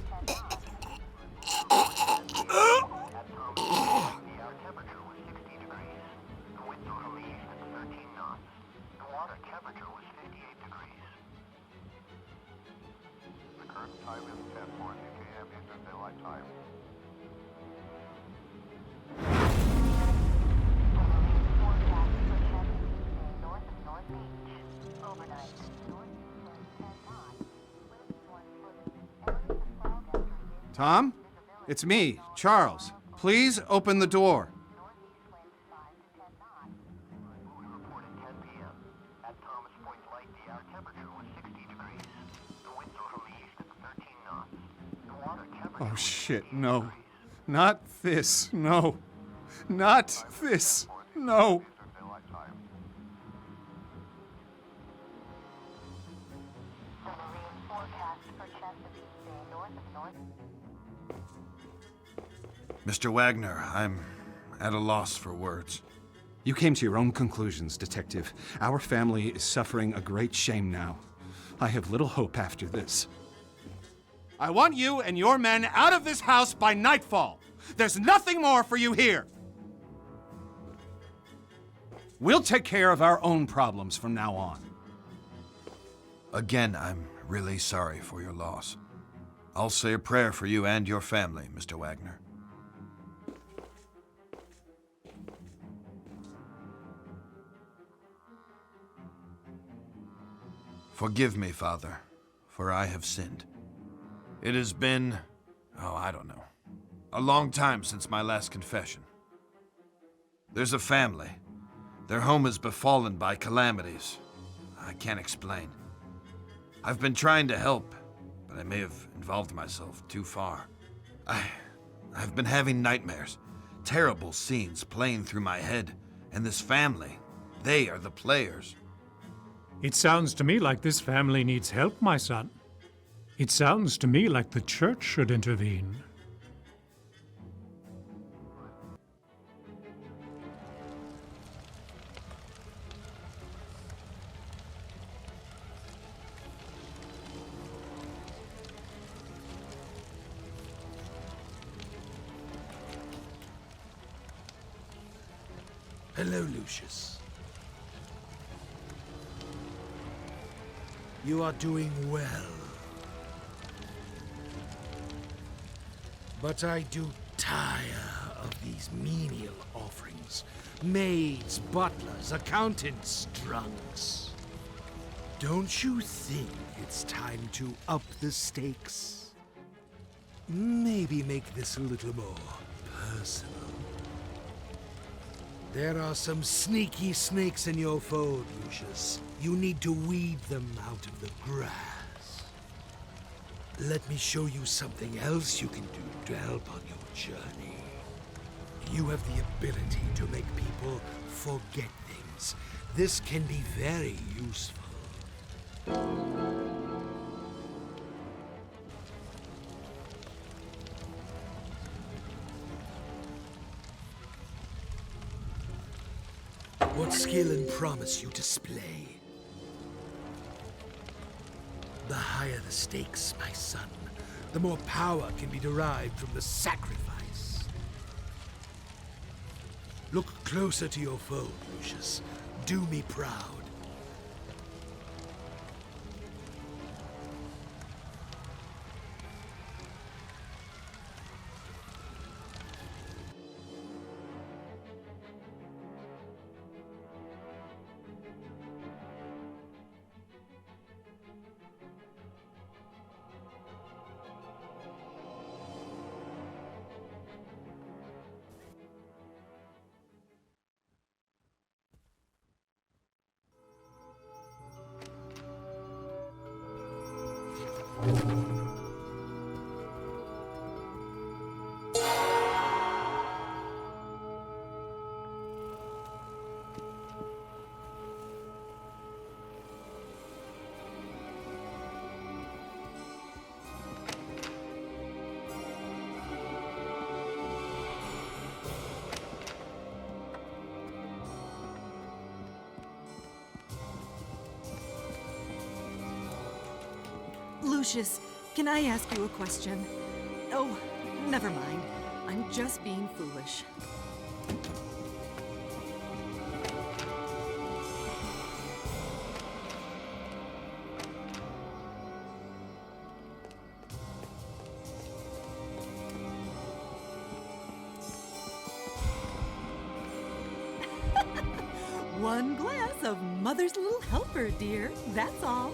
Tom? It's me, Charles. Please open the door. Oh shit, no. Not this, no. Not this, no. Mr. Wagner, I'm at a loss for words. You came to your own conclusions, Detective. Our family is suffering a great shame now. I have little hope after this. I want you and your men out of this house by nightfall. There's nothing more for you here. We'll take care of our own problems from now on. Again, I'm really sorry for your loss. I'll say a prayer for you and your family, Mr. Wagner. Forgive me, Father, for I have sinned. It has been, I don't know, a long time since my last confession. There's a family. Their home is befallen by calamities. I can't explain. I've been trying to help, but I may have involved myself too far. I've been having nightmares, terrible scenes playing through my head, and this family, they are the players. It sounds to me like this family needs help, my son. It sounds to me like the church should intervene. Hello, Lucius. You are doing well. But I do tire of these menial offerings. Maids, butlers, accountants, drunks. Don't you think it's time to up the stakes? Maybe make this a little more personal. There are some sneaky snakes in your fold, Lucius. You need to weed them out of the grass. Let me show you something else you can do to help on your journey. You have the ability to make people forget things. This can be very useful. What skill and promise you display? The higher the stakes, my son, the more power can be derived from the sacrifice. Look closer to your foe, Lucius. Do me proud. Lucius, can I ask you a question? Oh, never mind. I'm just being foolish. One glass of Mother's Little Helper, dear. That's all.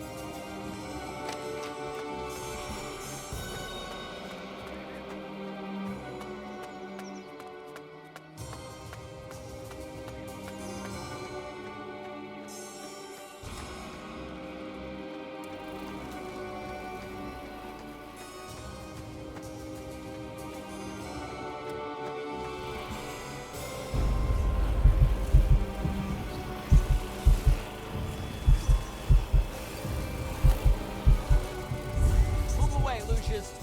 Move away, Lucius.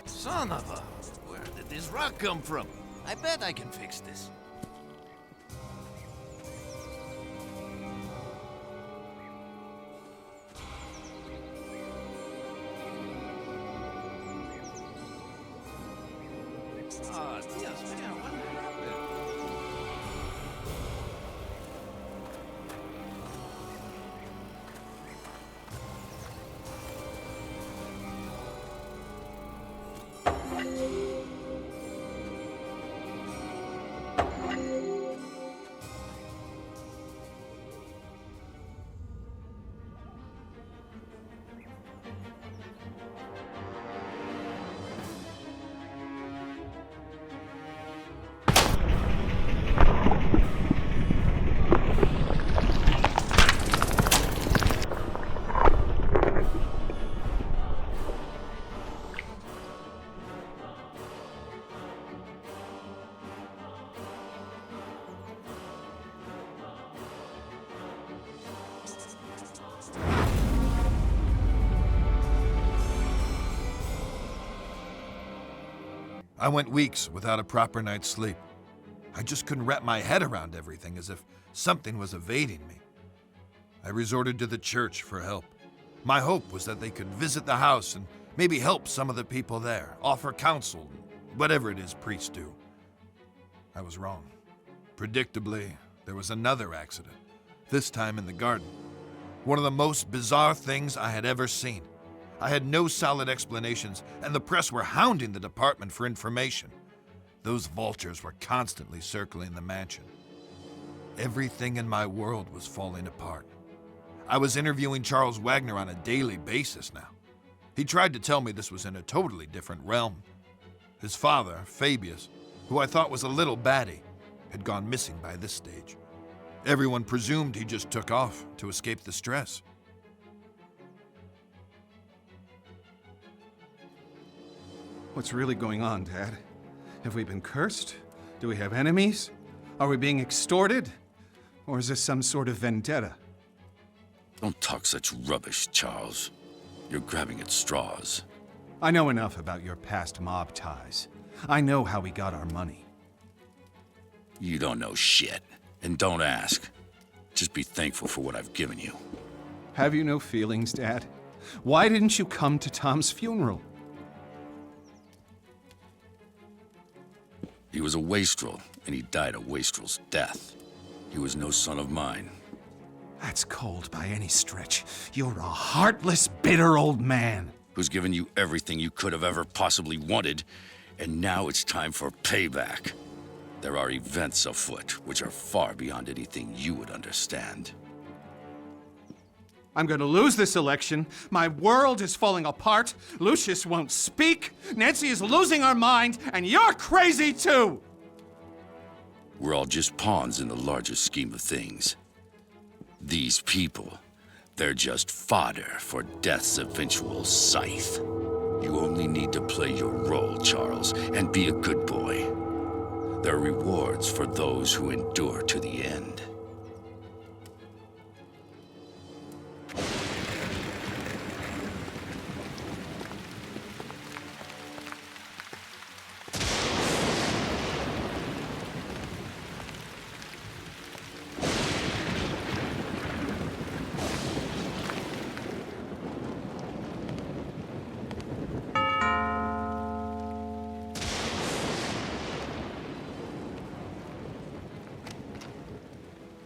Son of a... Where did this rock come from? I bet I can fix this. Ah, Dios mío, what happened? I went weeks without a proper night's sleep. I just couldn't wrap my head around everything, as if something was evading me. I resorted to the church for help. My hope was that they could visit the house and maybe help some of the people there, offer counsel, whatever it is priests do. I was wrong. Predictably, there was another accident, this time in the garden. One of the most bizarre things I had ever seen. I had no solid explanations, and the press were hounding the department for information. Those vultures were constantly circling the mansion. Everything in my world was falling apart. I was interviewing Charles Wagner on a daily basis now. He tried to tell me this was in a totally different realm. His father, Fabius, who I thought was a little batty, had gone missing by this stage. Everyone presumed he just took off to escape the stress. What's really going on, Dad? Have we been cursed? Do we have enemies? Are we being extorted? Or is this some sort of vendetta? Don't talk such rubbish, Charles. You're grabbing at straws. I know enough about your past mob ties. I know how we got our money. You don't know shit. And don't ask. Just be thankful for what I've given you. Have you no feelings, Dad? Why didn't you come to Tom's funeral? He was a wastrel, and he died a wastrel's death. He was no son of mine. That's cold by any stretch. You're a heartless, bitter old man. Who's given you everything you could have ever possibly wanted, and now it's time for payback. There are events afoot which are far beyond anything you would understand. I'm going to lose this election. My world is falling apart. Lucius won't speak. Nancy is losing her mind, and you're crazy too! We're all just pawns in the larger scheme of things. These people, they're just fodder for death's eventual scythe. You only need to play your role, Charles, and be a good boy. There are rewards for those who endure to the end.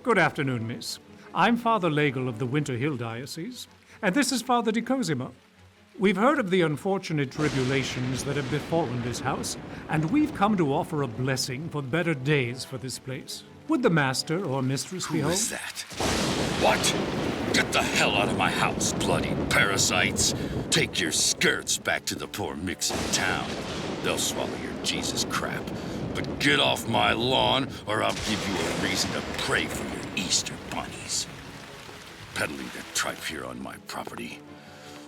Good afternoon, miss. I'm Father Legel of the Winter Hill Diocese, and this is Father Di Cosimo. We've heard of the unfortunate tribulations that have befallen this house, and we've come to offer a blessing for better days for this place. Would the master or mistress be home? Who is that? What? Get the hell out of my house, bloody parasites! Take your skirts back to the poor micks in town. They'll swallow your Jesus crap. But get off my lawn, or I'll give you a reason to pray for your Easter bunnies. Peddling their tripe here on my property.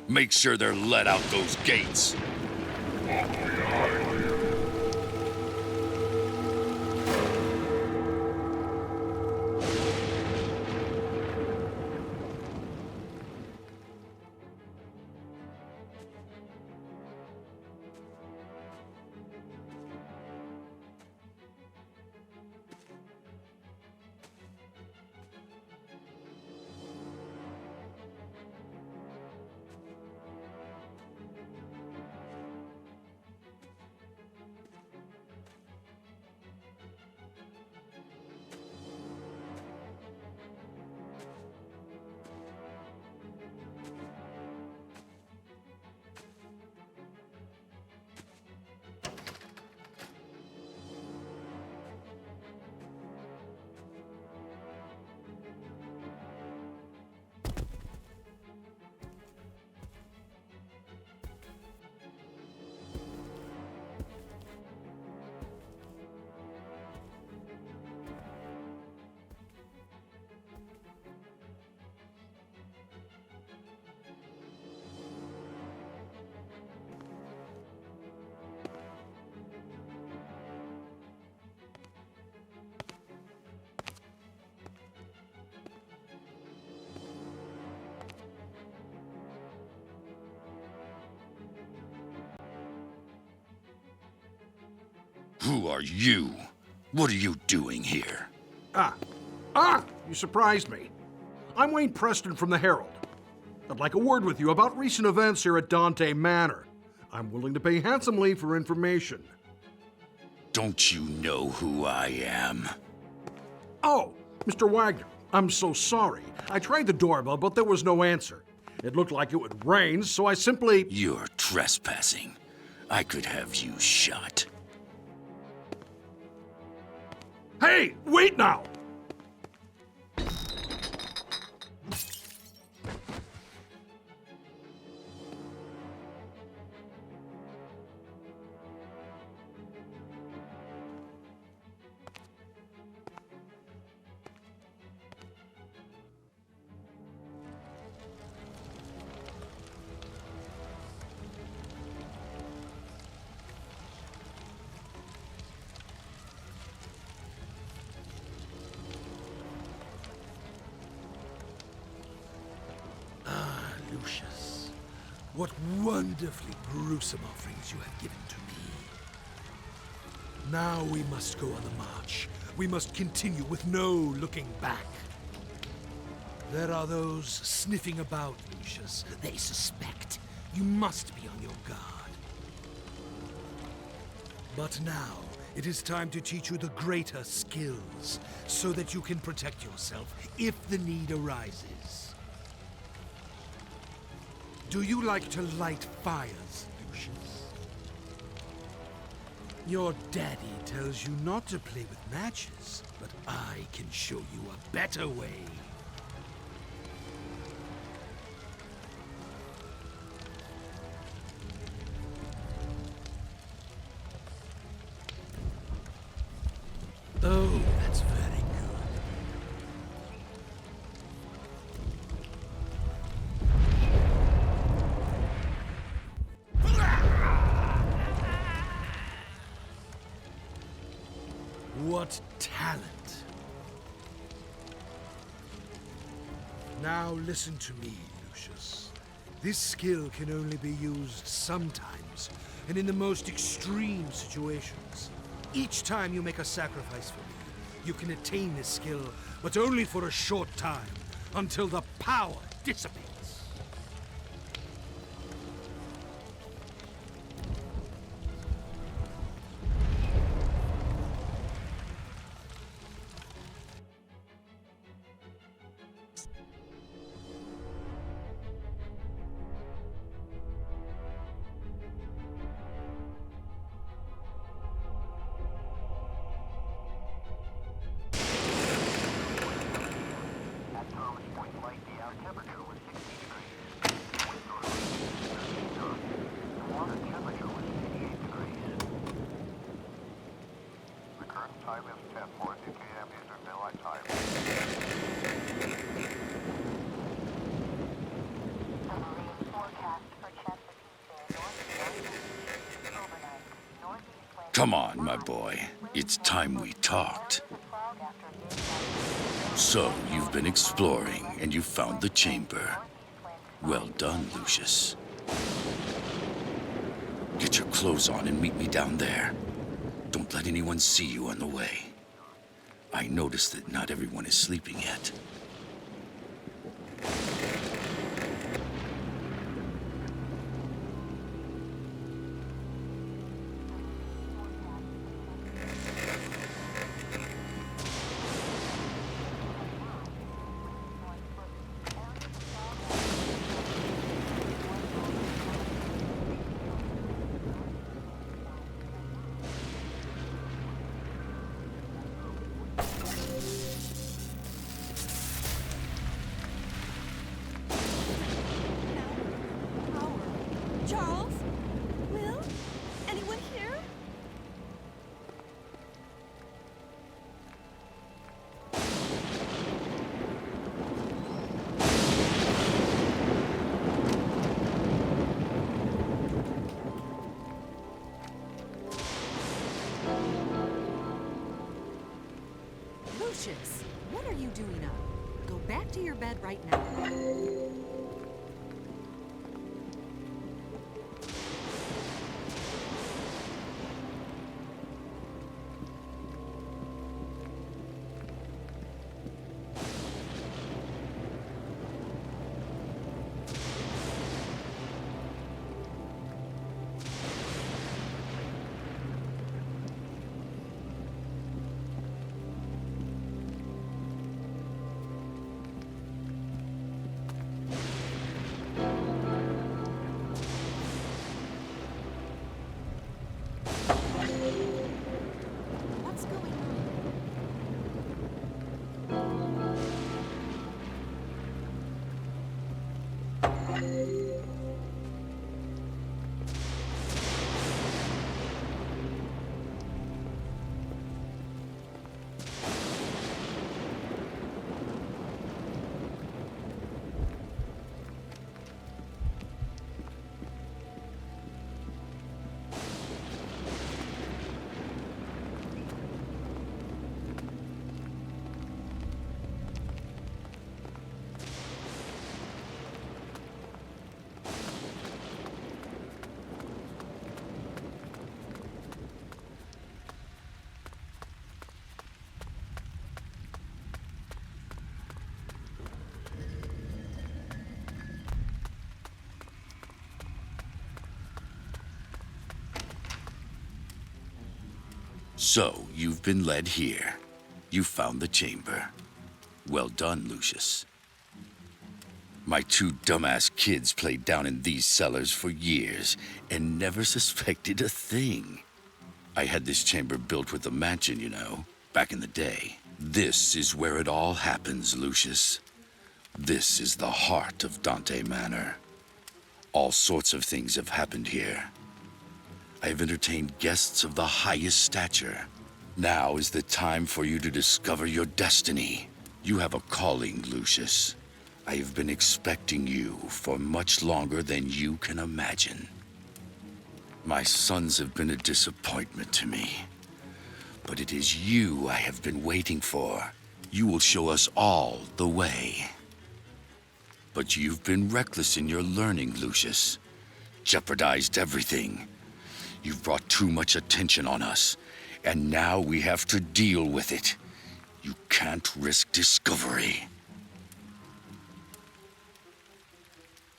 Make sure they're let out those gates. Who are you? What are you doing here? You surprised me. I'm Wayne Preston from the Herald. I'd like a word with you about recent events here at Dante Manor. I'm willing to pay handsomely for information. Don't you know who I am? Oh, Mr. Wagner, I'm so sorry. I tried the doorbell, but there was no answer. It looked like it would rain, so I simply... You're trespassing. I could have you shot. Hey, wait now! Lucius, what wonderfully gruesome offerings you have given to me. Now we must go on the march. We must continue with no looking back. There are those sniffing about, Lucius. They suspect. You must be on your guard. But now, it is time to teach you the greater skills, so that you can protect yourself if the need arises. Do you like to light fires, Lucius? Your daddy tells you not to play with matches, but I can show you a better way. Oh, that's very good. What talent! Now listen to me, Lucius. This skill can only be used sometimes, and in the most extreme situations. Each time you make a sacrifice for me, you can attain this skill, but only for a short time, until the power dissipates. Come on, my boy. It's time we talked. So, you've been exploring, and you found the chamber. Well done, Lucius. Get your clothes on and meet me down there. Don't let anyone see you on the way. I noticed that not everyone is sleeping yet. Charles? Will? Anyone here? Lucius, what are you doing up? Go back to your bed right now. So, you've been led here. You found the chamber. Well done, Lucius. My two dumbass kids played down in these cellars for years and never suspected a thing. I had this chamber built with the mansion, you know, back in the day. This is where it all happens, Lucius. This is the heart of Dante Manor. All sorts of things have happened here. I have entertained guests of the highest stature. Now is the time for you to discover your destiny. You have a calling, Lucius. I have been expecting you for much longer than you can imagine. My sons have been a disappointment to me. But it is you I have been waiting for. You will show us all the way. But you've been reckless in your learning, Lucius. Jeopardized everything. You've brought too much attention on us, and now we have to deal with it. You can't risk discovery.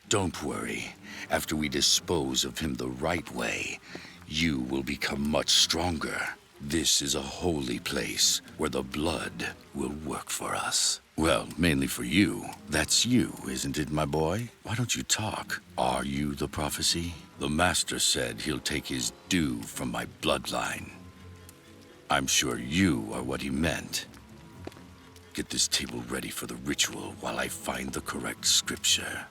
Don't worry. After we dispose of him the right way, you will become much stronger. This is a holy place where the blood will work for us. Well, mainly for you. That's you, isn't it, my boy? Why don't you talk? Are you the prophecy? The Master said he'll take his due from my bloodline. I'm sure you are what he meant. Get this table ready for the ritual while I find the correct scripture.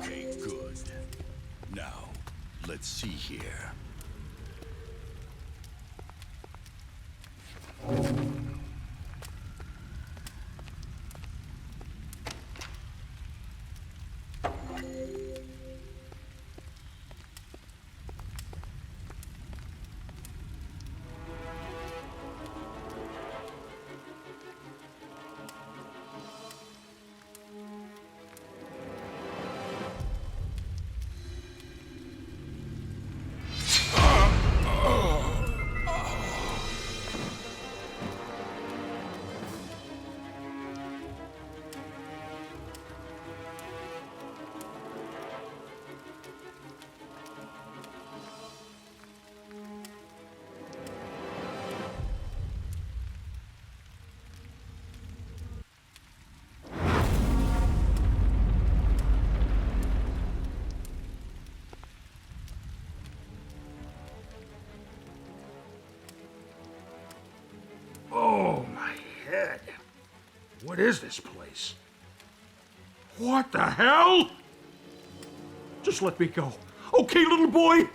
Okay, good. Now, let's see here. is this place? What the hell? Just let me go. Okay, little boy?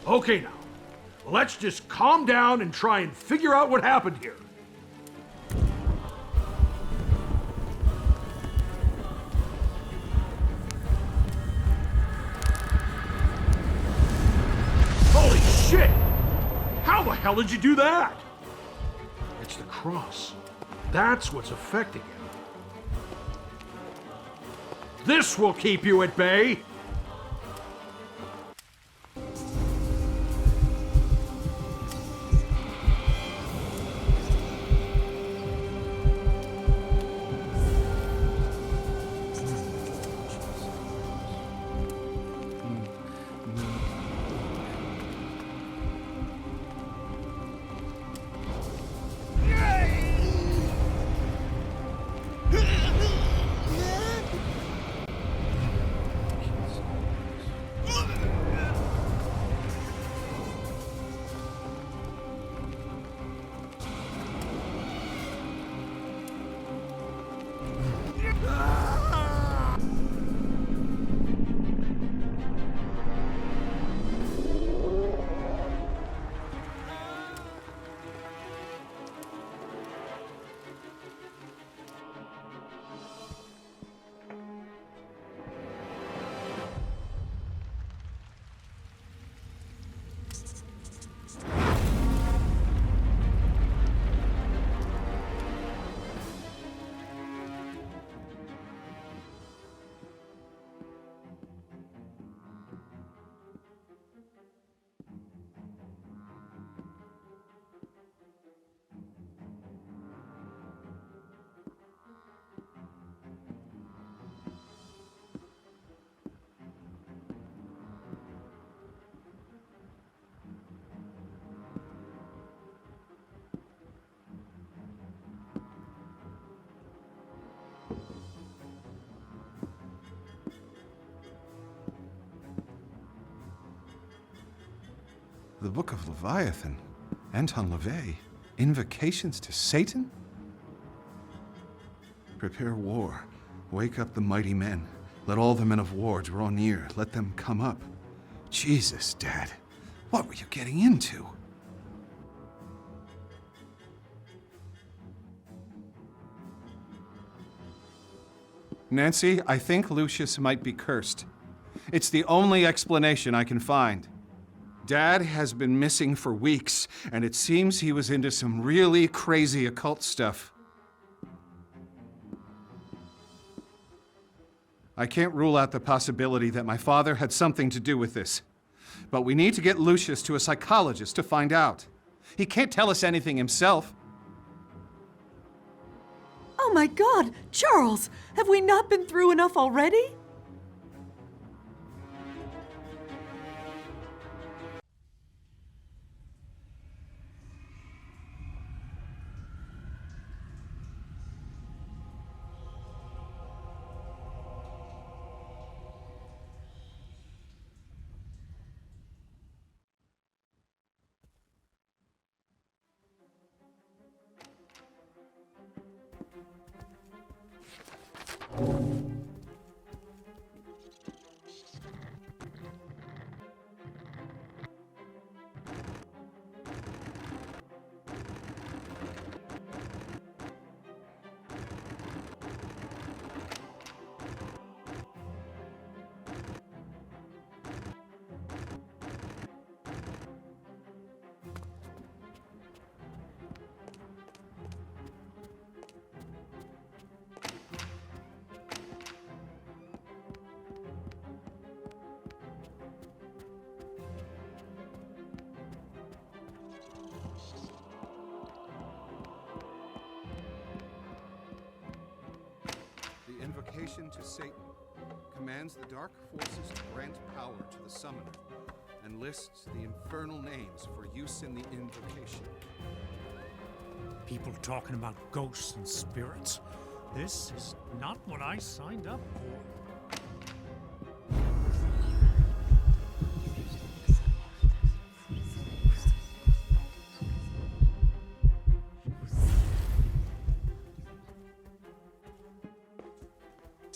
Okay now, let's just calm down and try and figure out what happened here. Holy shit! How the hell did you do that? It's the cross. That's what's affecting him. This will keep you at bay. The Book of Leviathan, Anton LaVey, Invocations to Satan? Prepare war, wake up the mighty men. Let all the men of war draw near, let them come up. Jesus, Dad, what were you getting into? Nancy, I think Lucius might be cursed. It's the only explanation I can find. Dad has been missing for weeks, and it seems he was into some really crazy occult stuff. I can't rule out the possibility that my father had something to do with this. But we need to get Lucius to a psychologist to find out. He can't tell us anything himself. Oh my God! Charles! Have we not been through enough already? The invocation to Satan commands the dark forces to grant power to the summoner and lists the infernal names for use in the invocation. People talking about ghosts and spirits. This is not what I signed up for.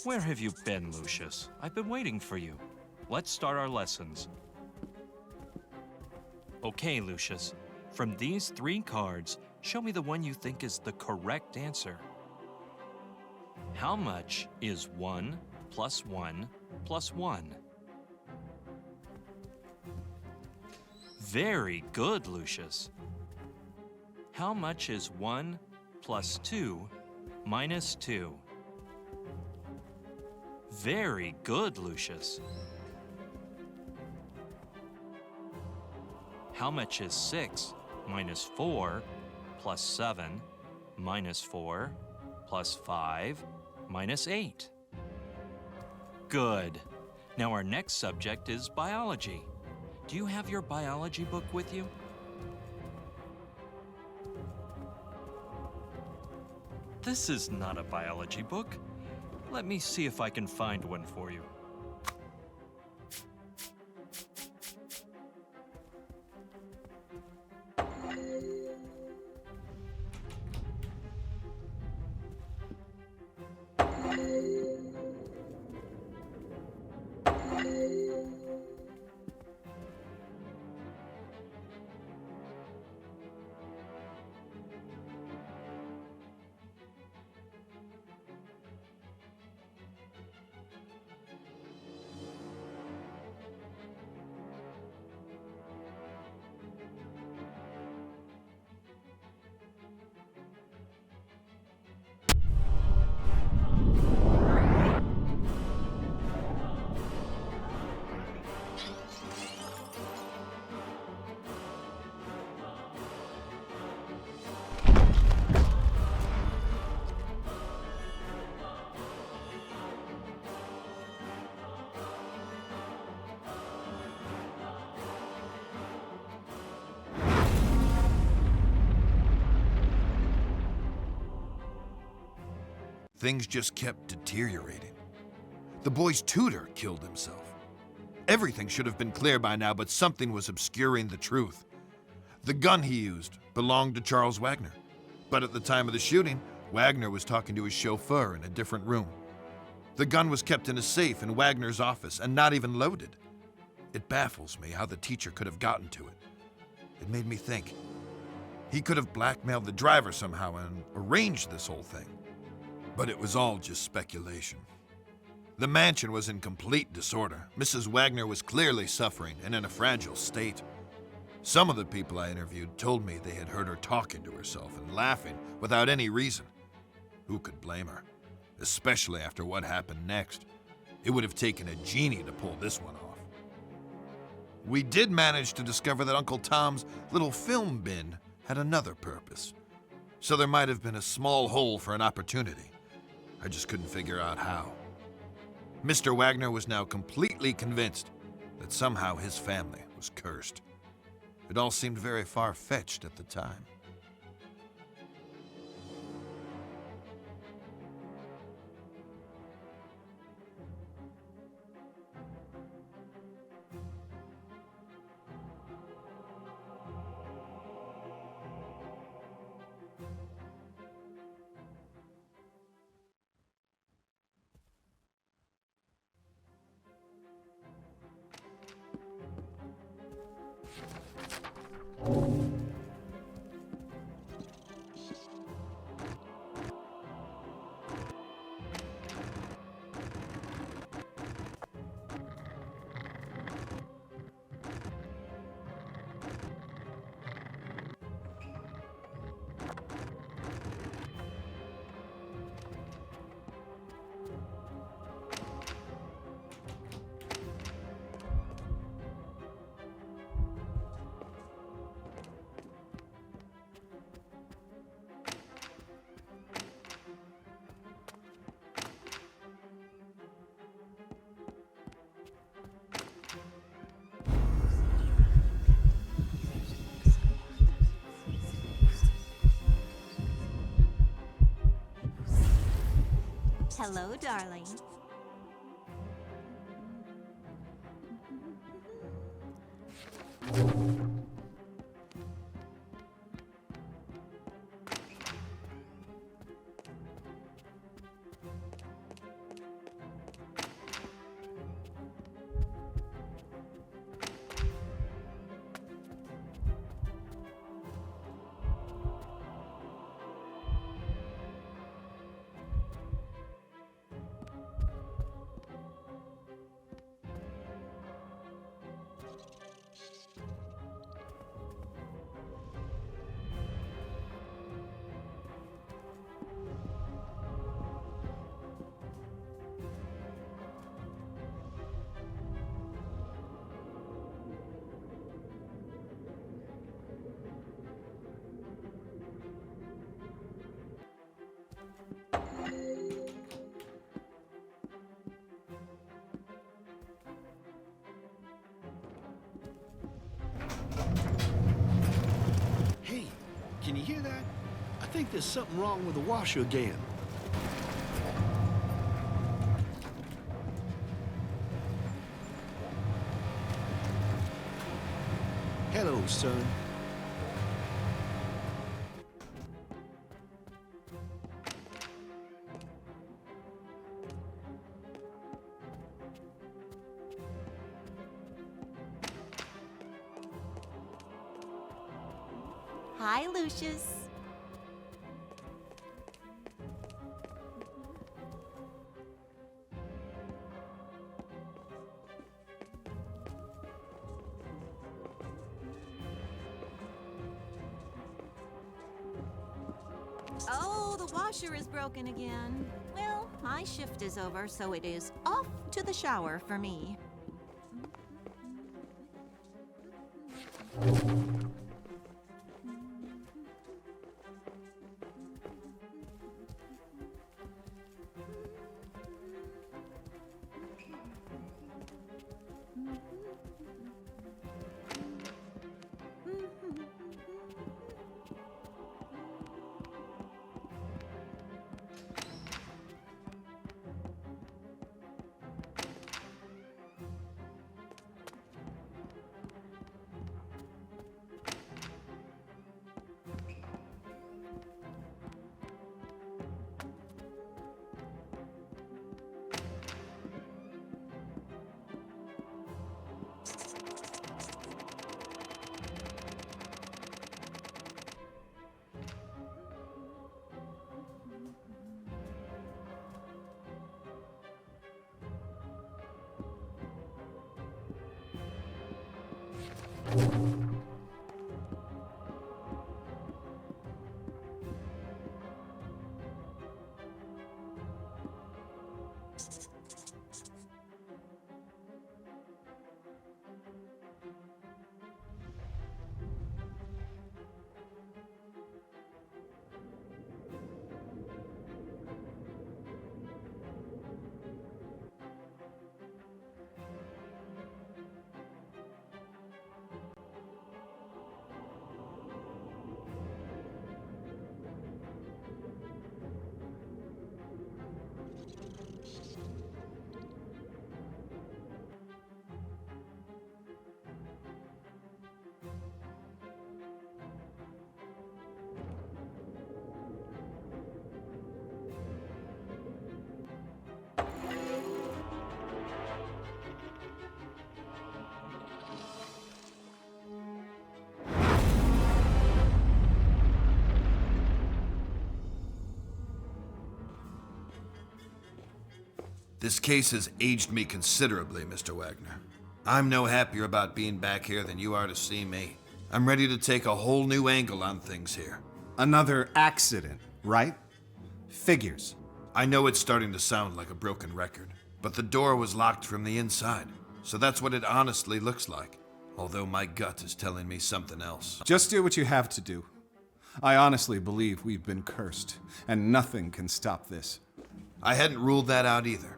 Where have you been, Lucius? I've been waiting for you. Let's start our lessons. Okay, Lucius. From these 3 cards, show me the one you think is the correct answer. How much is 1 plus 1 plus 1? Very good, Lucius. How much is 1 plus 2 minus 2? Very good, Lucius. How much is 6 minus 4 plus 7 minus 4 plus 5 minus 8? Good. Now our next subject is biology. Do you have your biology book with you? This is not a biology book. Let me see if I can find one for you. Things just kept deteriorating. The boy's tutor killed himself. Everything should have been clear by now, but something was obscuring the truth. The gun he used belonged to Charles Wagner, but at the time of the shooting, Wagner was talking to his chauffeur in a different room. The gun was kept in a safe in Wagner's office and not even loaded. It baffles me how the teacher could have gotten to it. It made me think. He could have blackmailed the driver somehow and arranged this whole thing. But it was all just speculation. The mansion was in complete disorder. Mrs. Wagner was clearly suffering and in a fragile state. Some of the people I interviewed told me they had heard her talking to herself and laughing without any reason. Who could blame her? Especially after what happened next. It would have taken a genie to pull this one off. We did manage to discover that Uncle Tom's little film bin had another purpose. So there might have been a small hole for an opportunity. I just couldn't figure out how. Mr. Wagner was now completely convinced that somehow his family was cursed. It all seemed very far-fetched at the time. Hello, darling. Hey, can you hear that? I think there's something wrong with the washer again. Hello, son. Hi, Lucius. Oh, the washer is broken again. Well, my shift is over, so it is off to the shower for me. This case has aged me considerably, Mr. Wagner. I'm no happier about being back here than you are to see me. I'm ready to take a whole new angle on things here. Another accident, right? Figures. I know it's starting to sound like a broken record, but the door was locked from the inside, so that's what it honestly looks like. Although my gut is telling me something else. Just do what you have to do. I honestly believe we've been cursed, and nothing can stop this. I hadn't ruled that out either.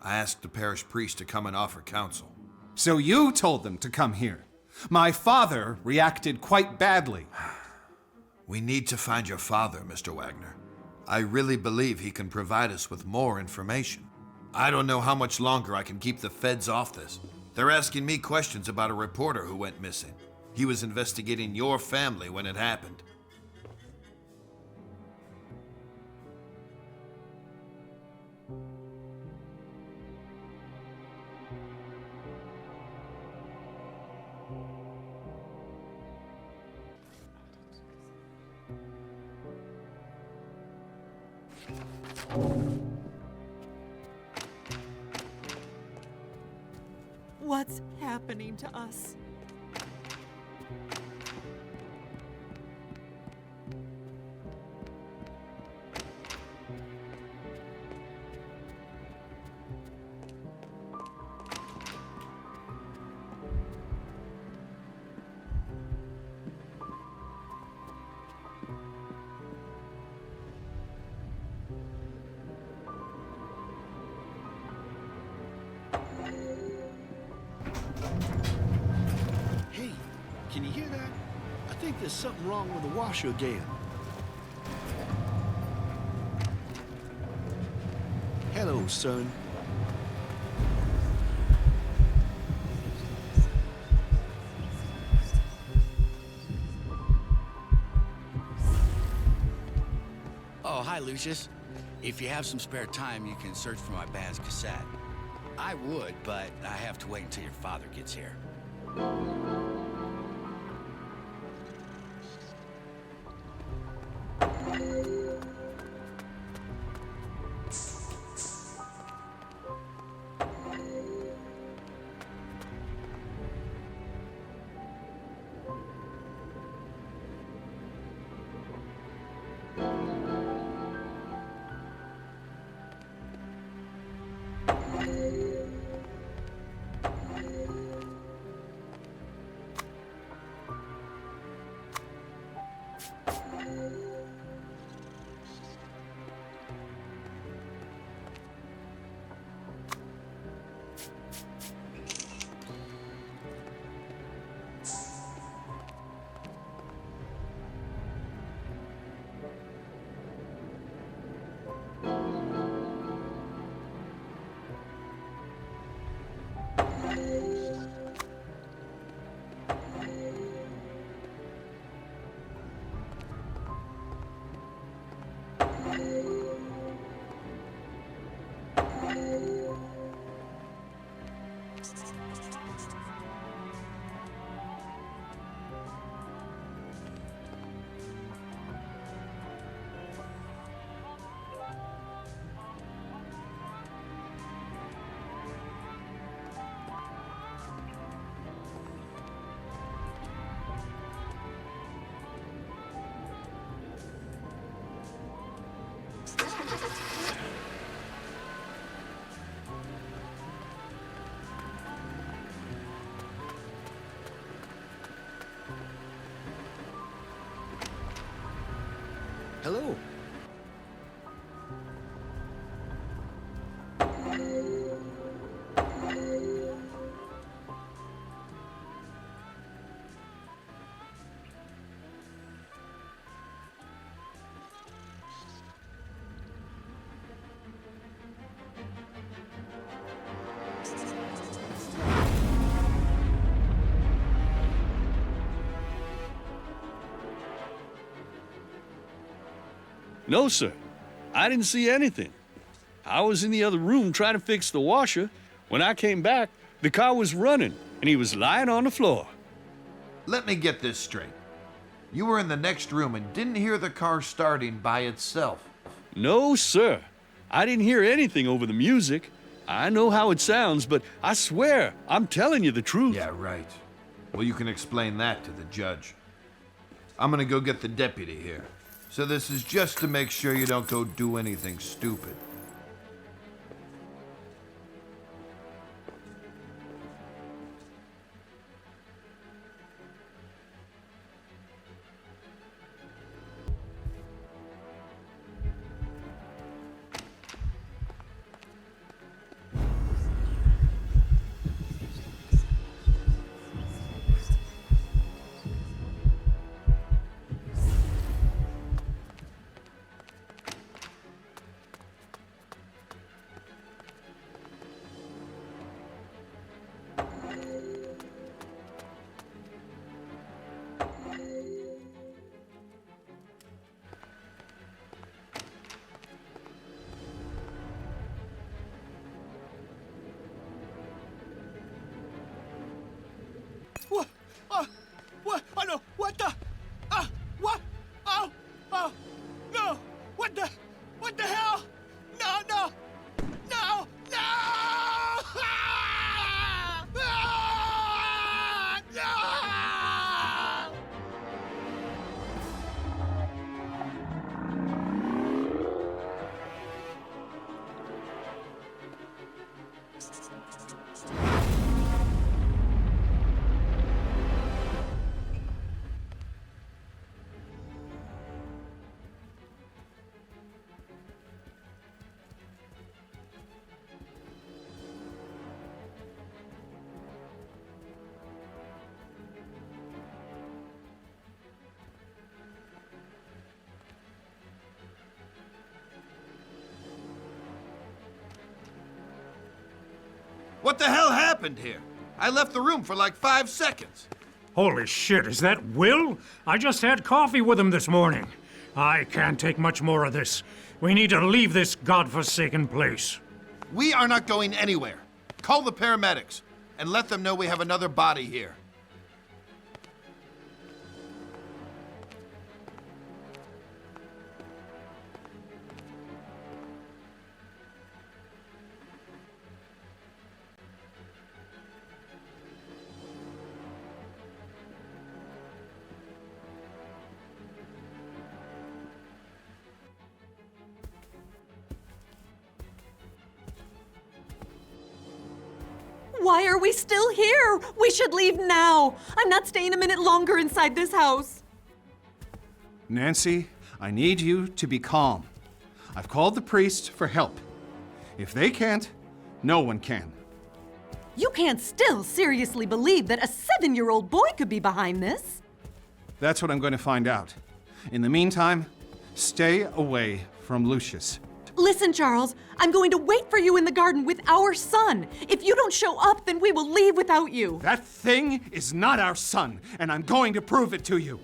I asked the parish priest to come and offer counsel. So you told them to come here. My father reacted quite badly. We need to find your father, Mr. Wagner. I really believe he can provide us with more information. I don't know how much longer I can keep the feds off this. They're asking me questions about a reporter who went missing. He was investigating your family when it happened. What's happening to us? think there's something wrong with the washer again. Hello, son. Oh, hi, Lucius. If you have some spare time, you can search for my band's cassette. I would, but I have to wait until your father gets here. Hello. No, sir. I didn't see anything. I was in the other room trying to fix the washer. When I came back, the car was running, and he was lying on the floor. Let me get this straight. You were in the next room and didn't hear the car starting by itself. No, sir. I didn't hear anything over the music. I know how it sounds, but I swear, I'm telling you the truth. Yeah, right. Well, you can explain that to the judge. I'm gonna go get the deputy here. So this is just to make sure you don't go do anything stupid. What? What? Oh no! What the? What? Oh! Oh! No! What the? What the hell? No! No! No! No! Ah! Ah! No! What the hell happened here? I left the room for like 5 seconds. Holy shit, is that Will? I just had coffee with him this morning. I can't take much more of this. We need to leave this godforsaken place. We are not going anywhere. Call the paramedics and let them know we have another body here. Why are we still here? We should leave now. I'm not staying a minute longer inside this house. Nancy, I need you to be calm. I've called the priest for help. If they can't, no one can. You can't still seriously believe that a 7-year-old boy could be behind this. That's what I'm going to find out. In the meantime, stay away from Lucius. Listen, Charles, I'm going to wait for you in the garden with our son. If you don't show up, then we will leave without you. That thing is not our son, and I'm going to prove it to you.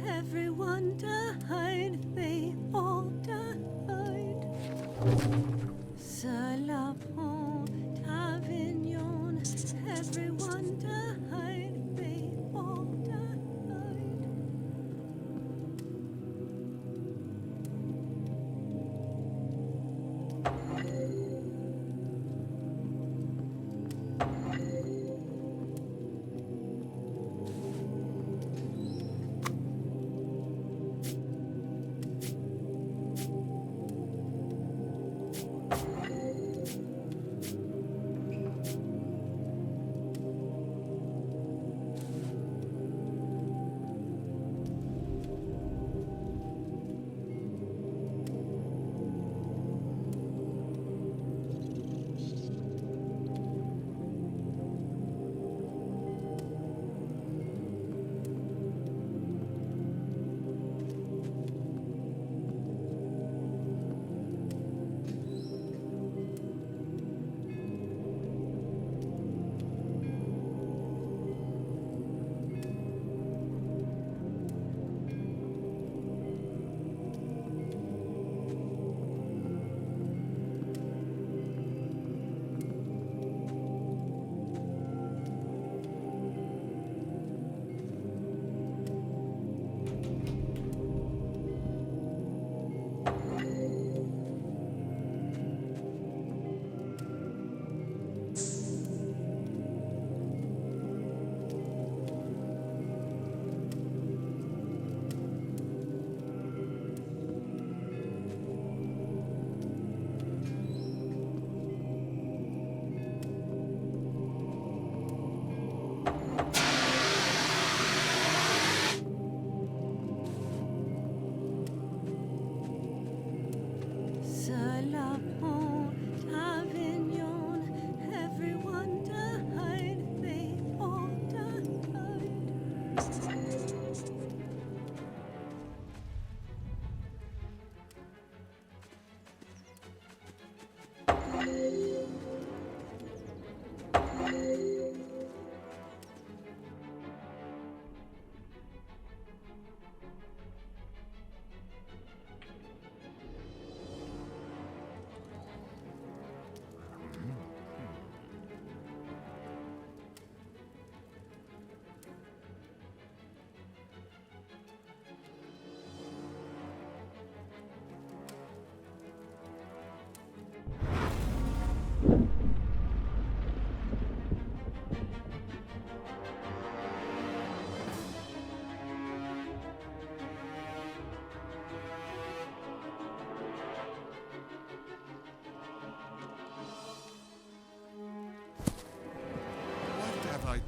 Everyone died, they all died. Salapon, Tavignon, everyone died, they all died.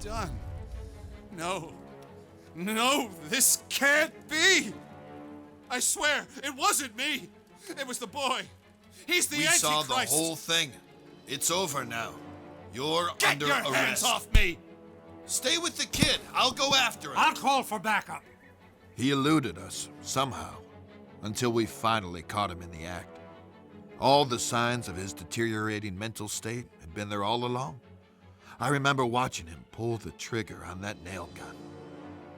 Done. No. No, this can't be! I swear, it wasn't me! It was the boy. He's the We Antichrist! saw the whole thing. It's over now. You're Get under your arrest. hands off me! Stay with the kid. I'll go after him. I'll call for backup. He eluded us, somehow, until we finally caught him in the act. All the signs of his deteriorating mental state had been there all along. I remember watching him pull the trigger on that nail gun.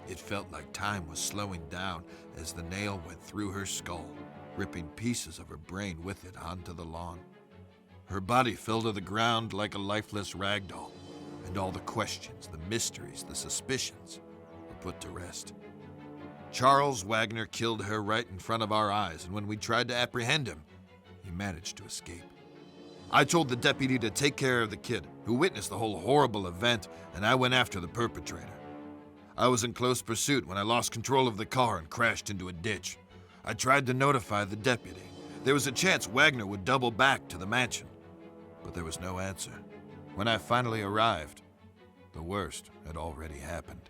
It felt like time was slowing down as the nail went through her skull, ripping pieces of her brain with it onto the lawn. Her body fell to the ground like a lifeless rag doll, and all the questions, the mysteries, the suspicions were put to rest. Charles Wagner killed her right in front of our eyes, and when we tried to apprehend him, he managed to escape. I told the deputy to take care of the kid, who witnessed the whole horrible event, and I went after the perpetrator. I was in close pursuit when I lost control of the car and crashed into a ditch. I tried to notify the deputy. There was a chance Wagner would double back to the mansion, but there was no answer. When I finally arrived, the worst had already happened.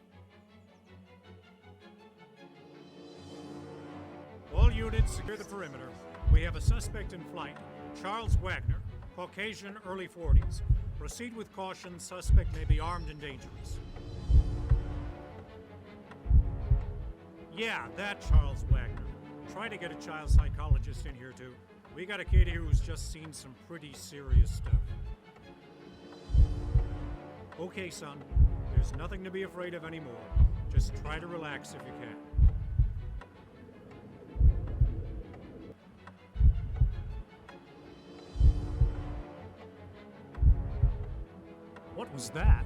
All units, secure the perimeter. We have a suspect in flight, Charles Wagner, Caucasian, early 40s. Proceed with caution. Suspect may be armed and dangerous. Yeah, that Charles Wagner. Try to get a child psychologist in here, too. We got a kid here who's just seen some pretty serious stuff. Okay, son. There's nothing to be afraid of anymore. Just try to relax if you can. What was that?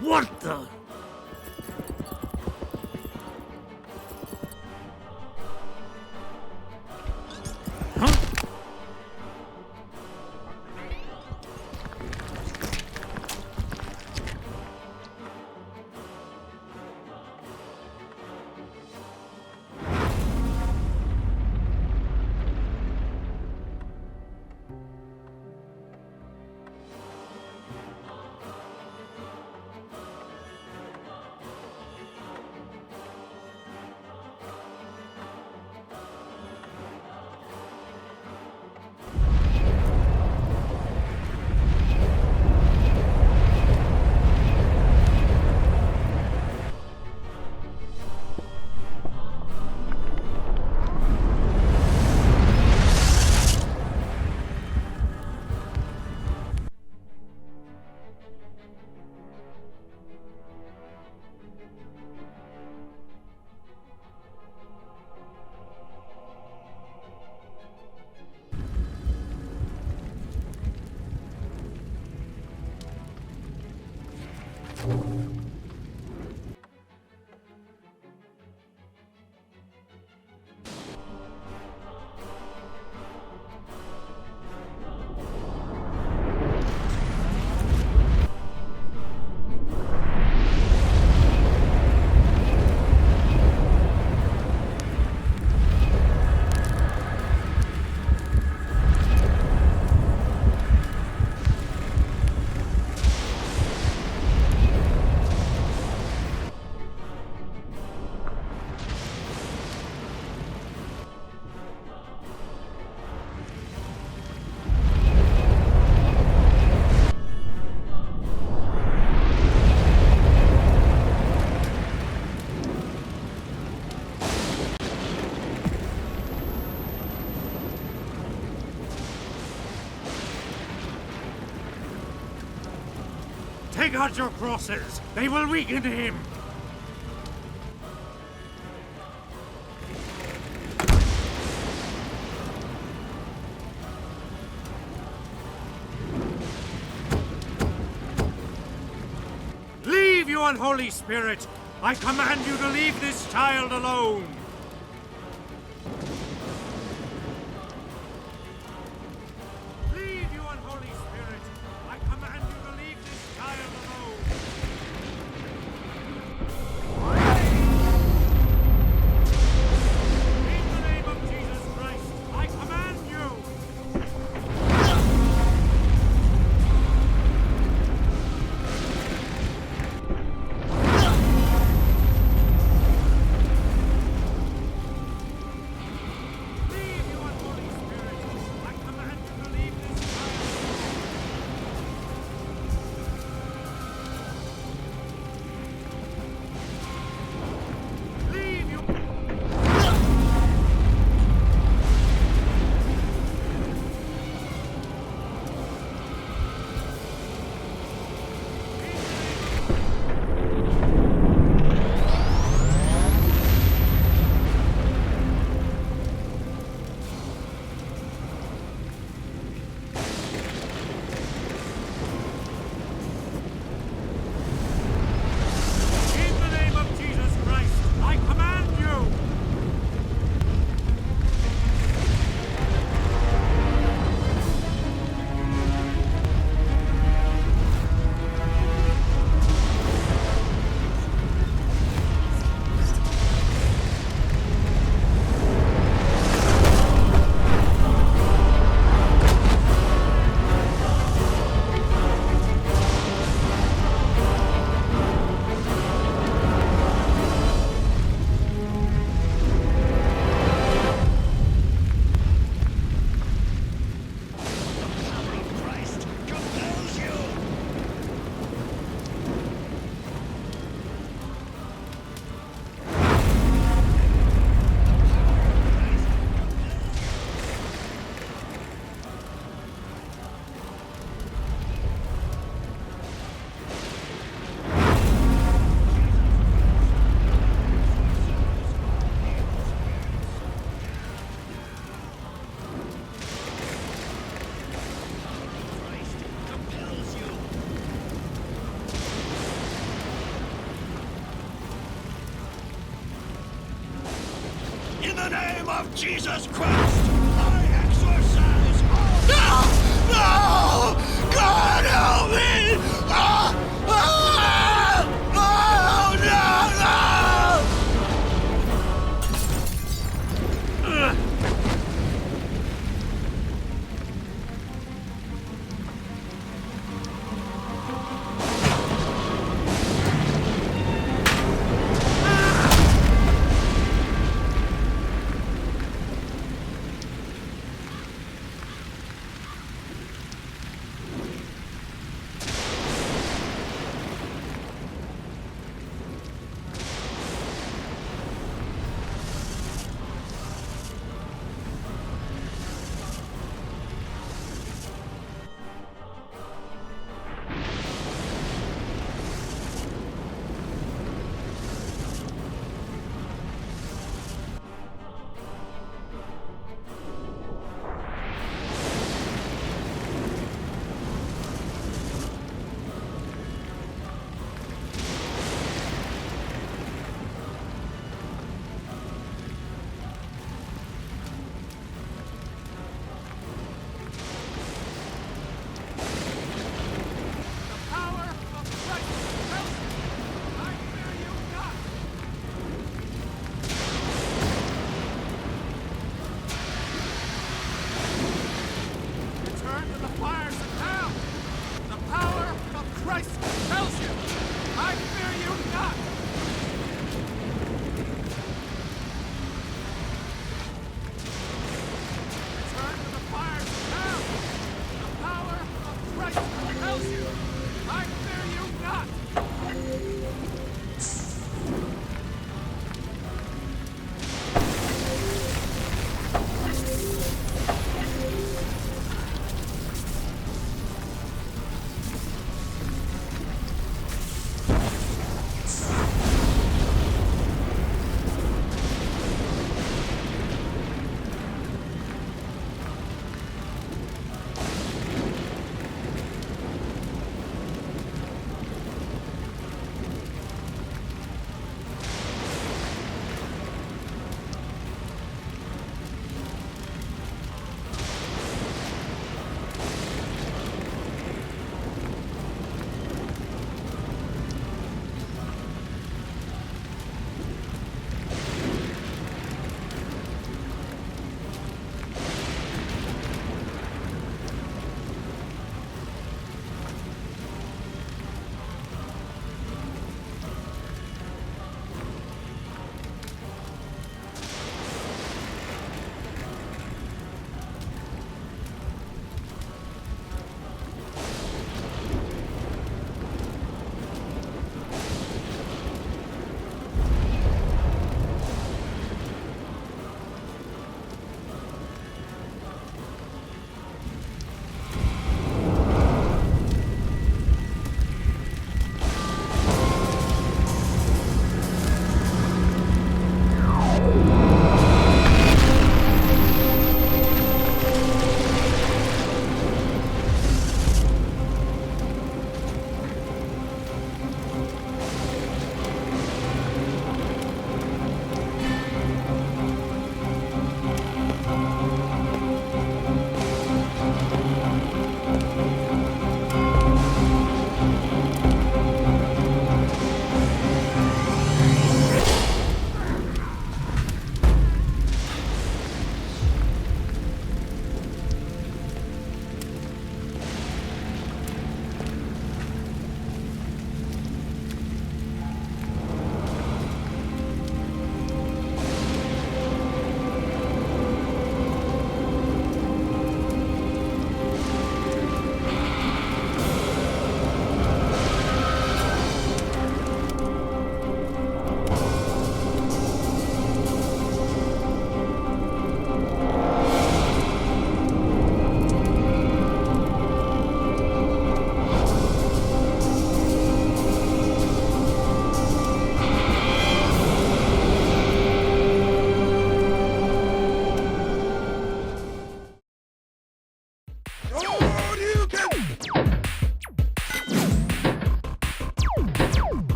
What the? Take out your crosses. They will weaken him. Leave, you unholy spirit! I command you to leave this child alone! Leave, you unholy spirit! I command you to leave this child alone! In the name of Jesus Christ, I command you! In the name of Jesus Christ, I exorcise all... No! No!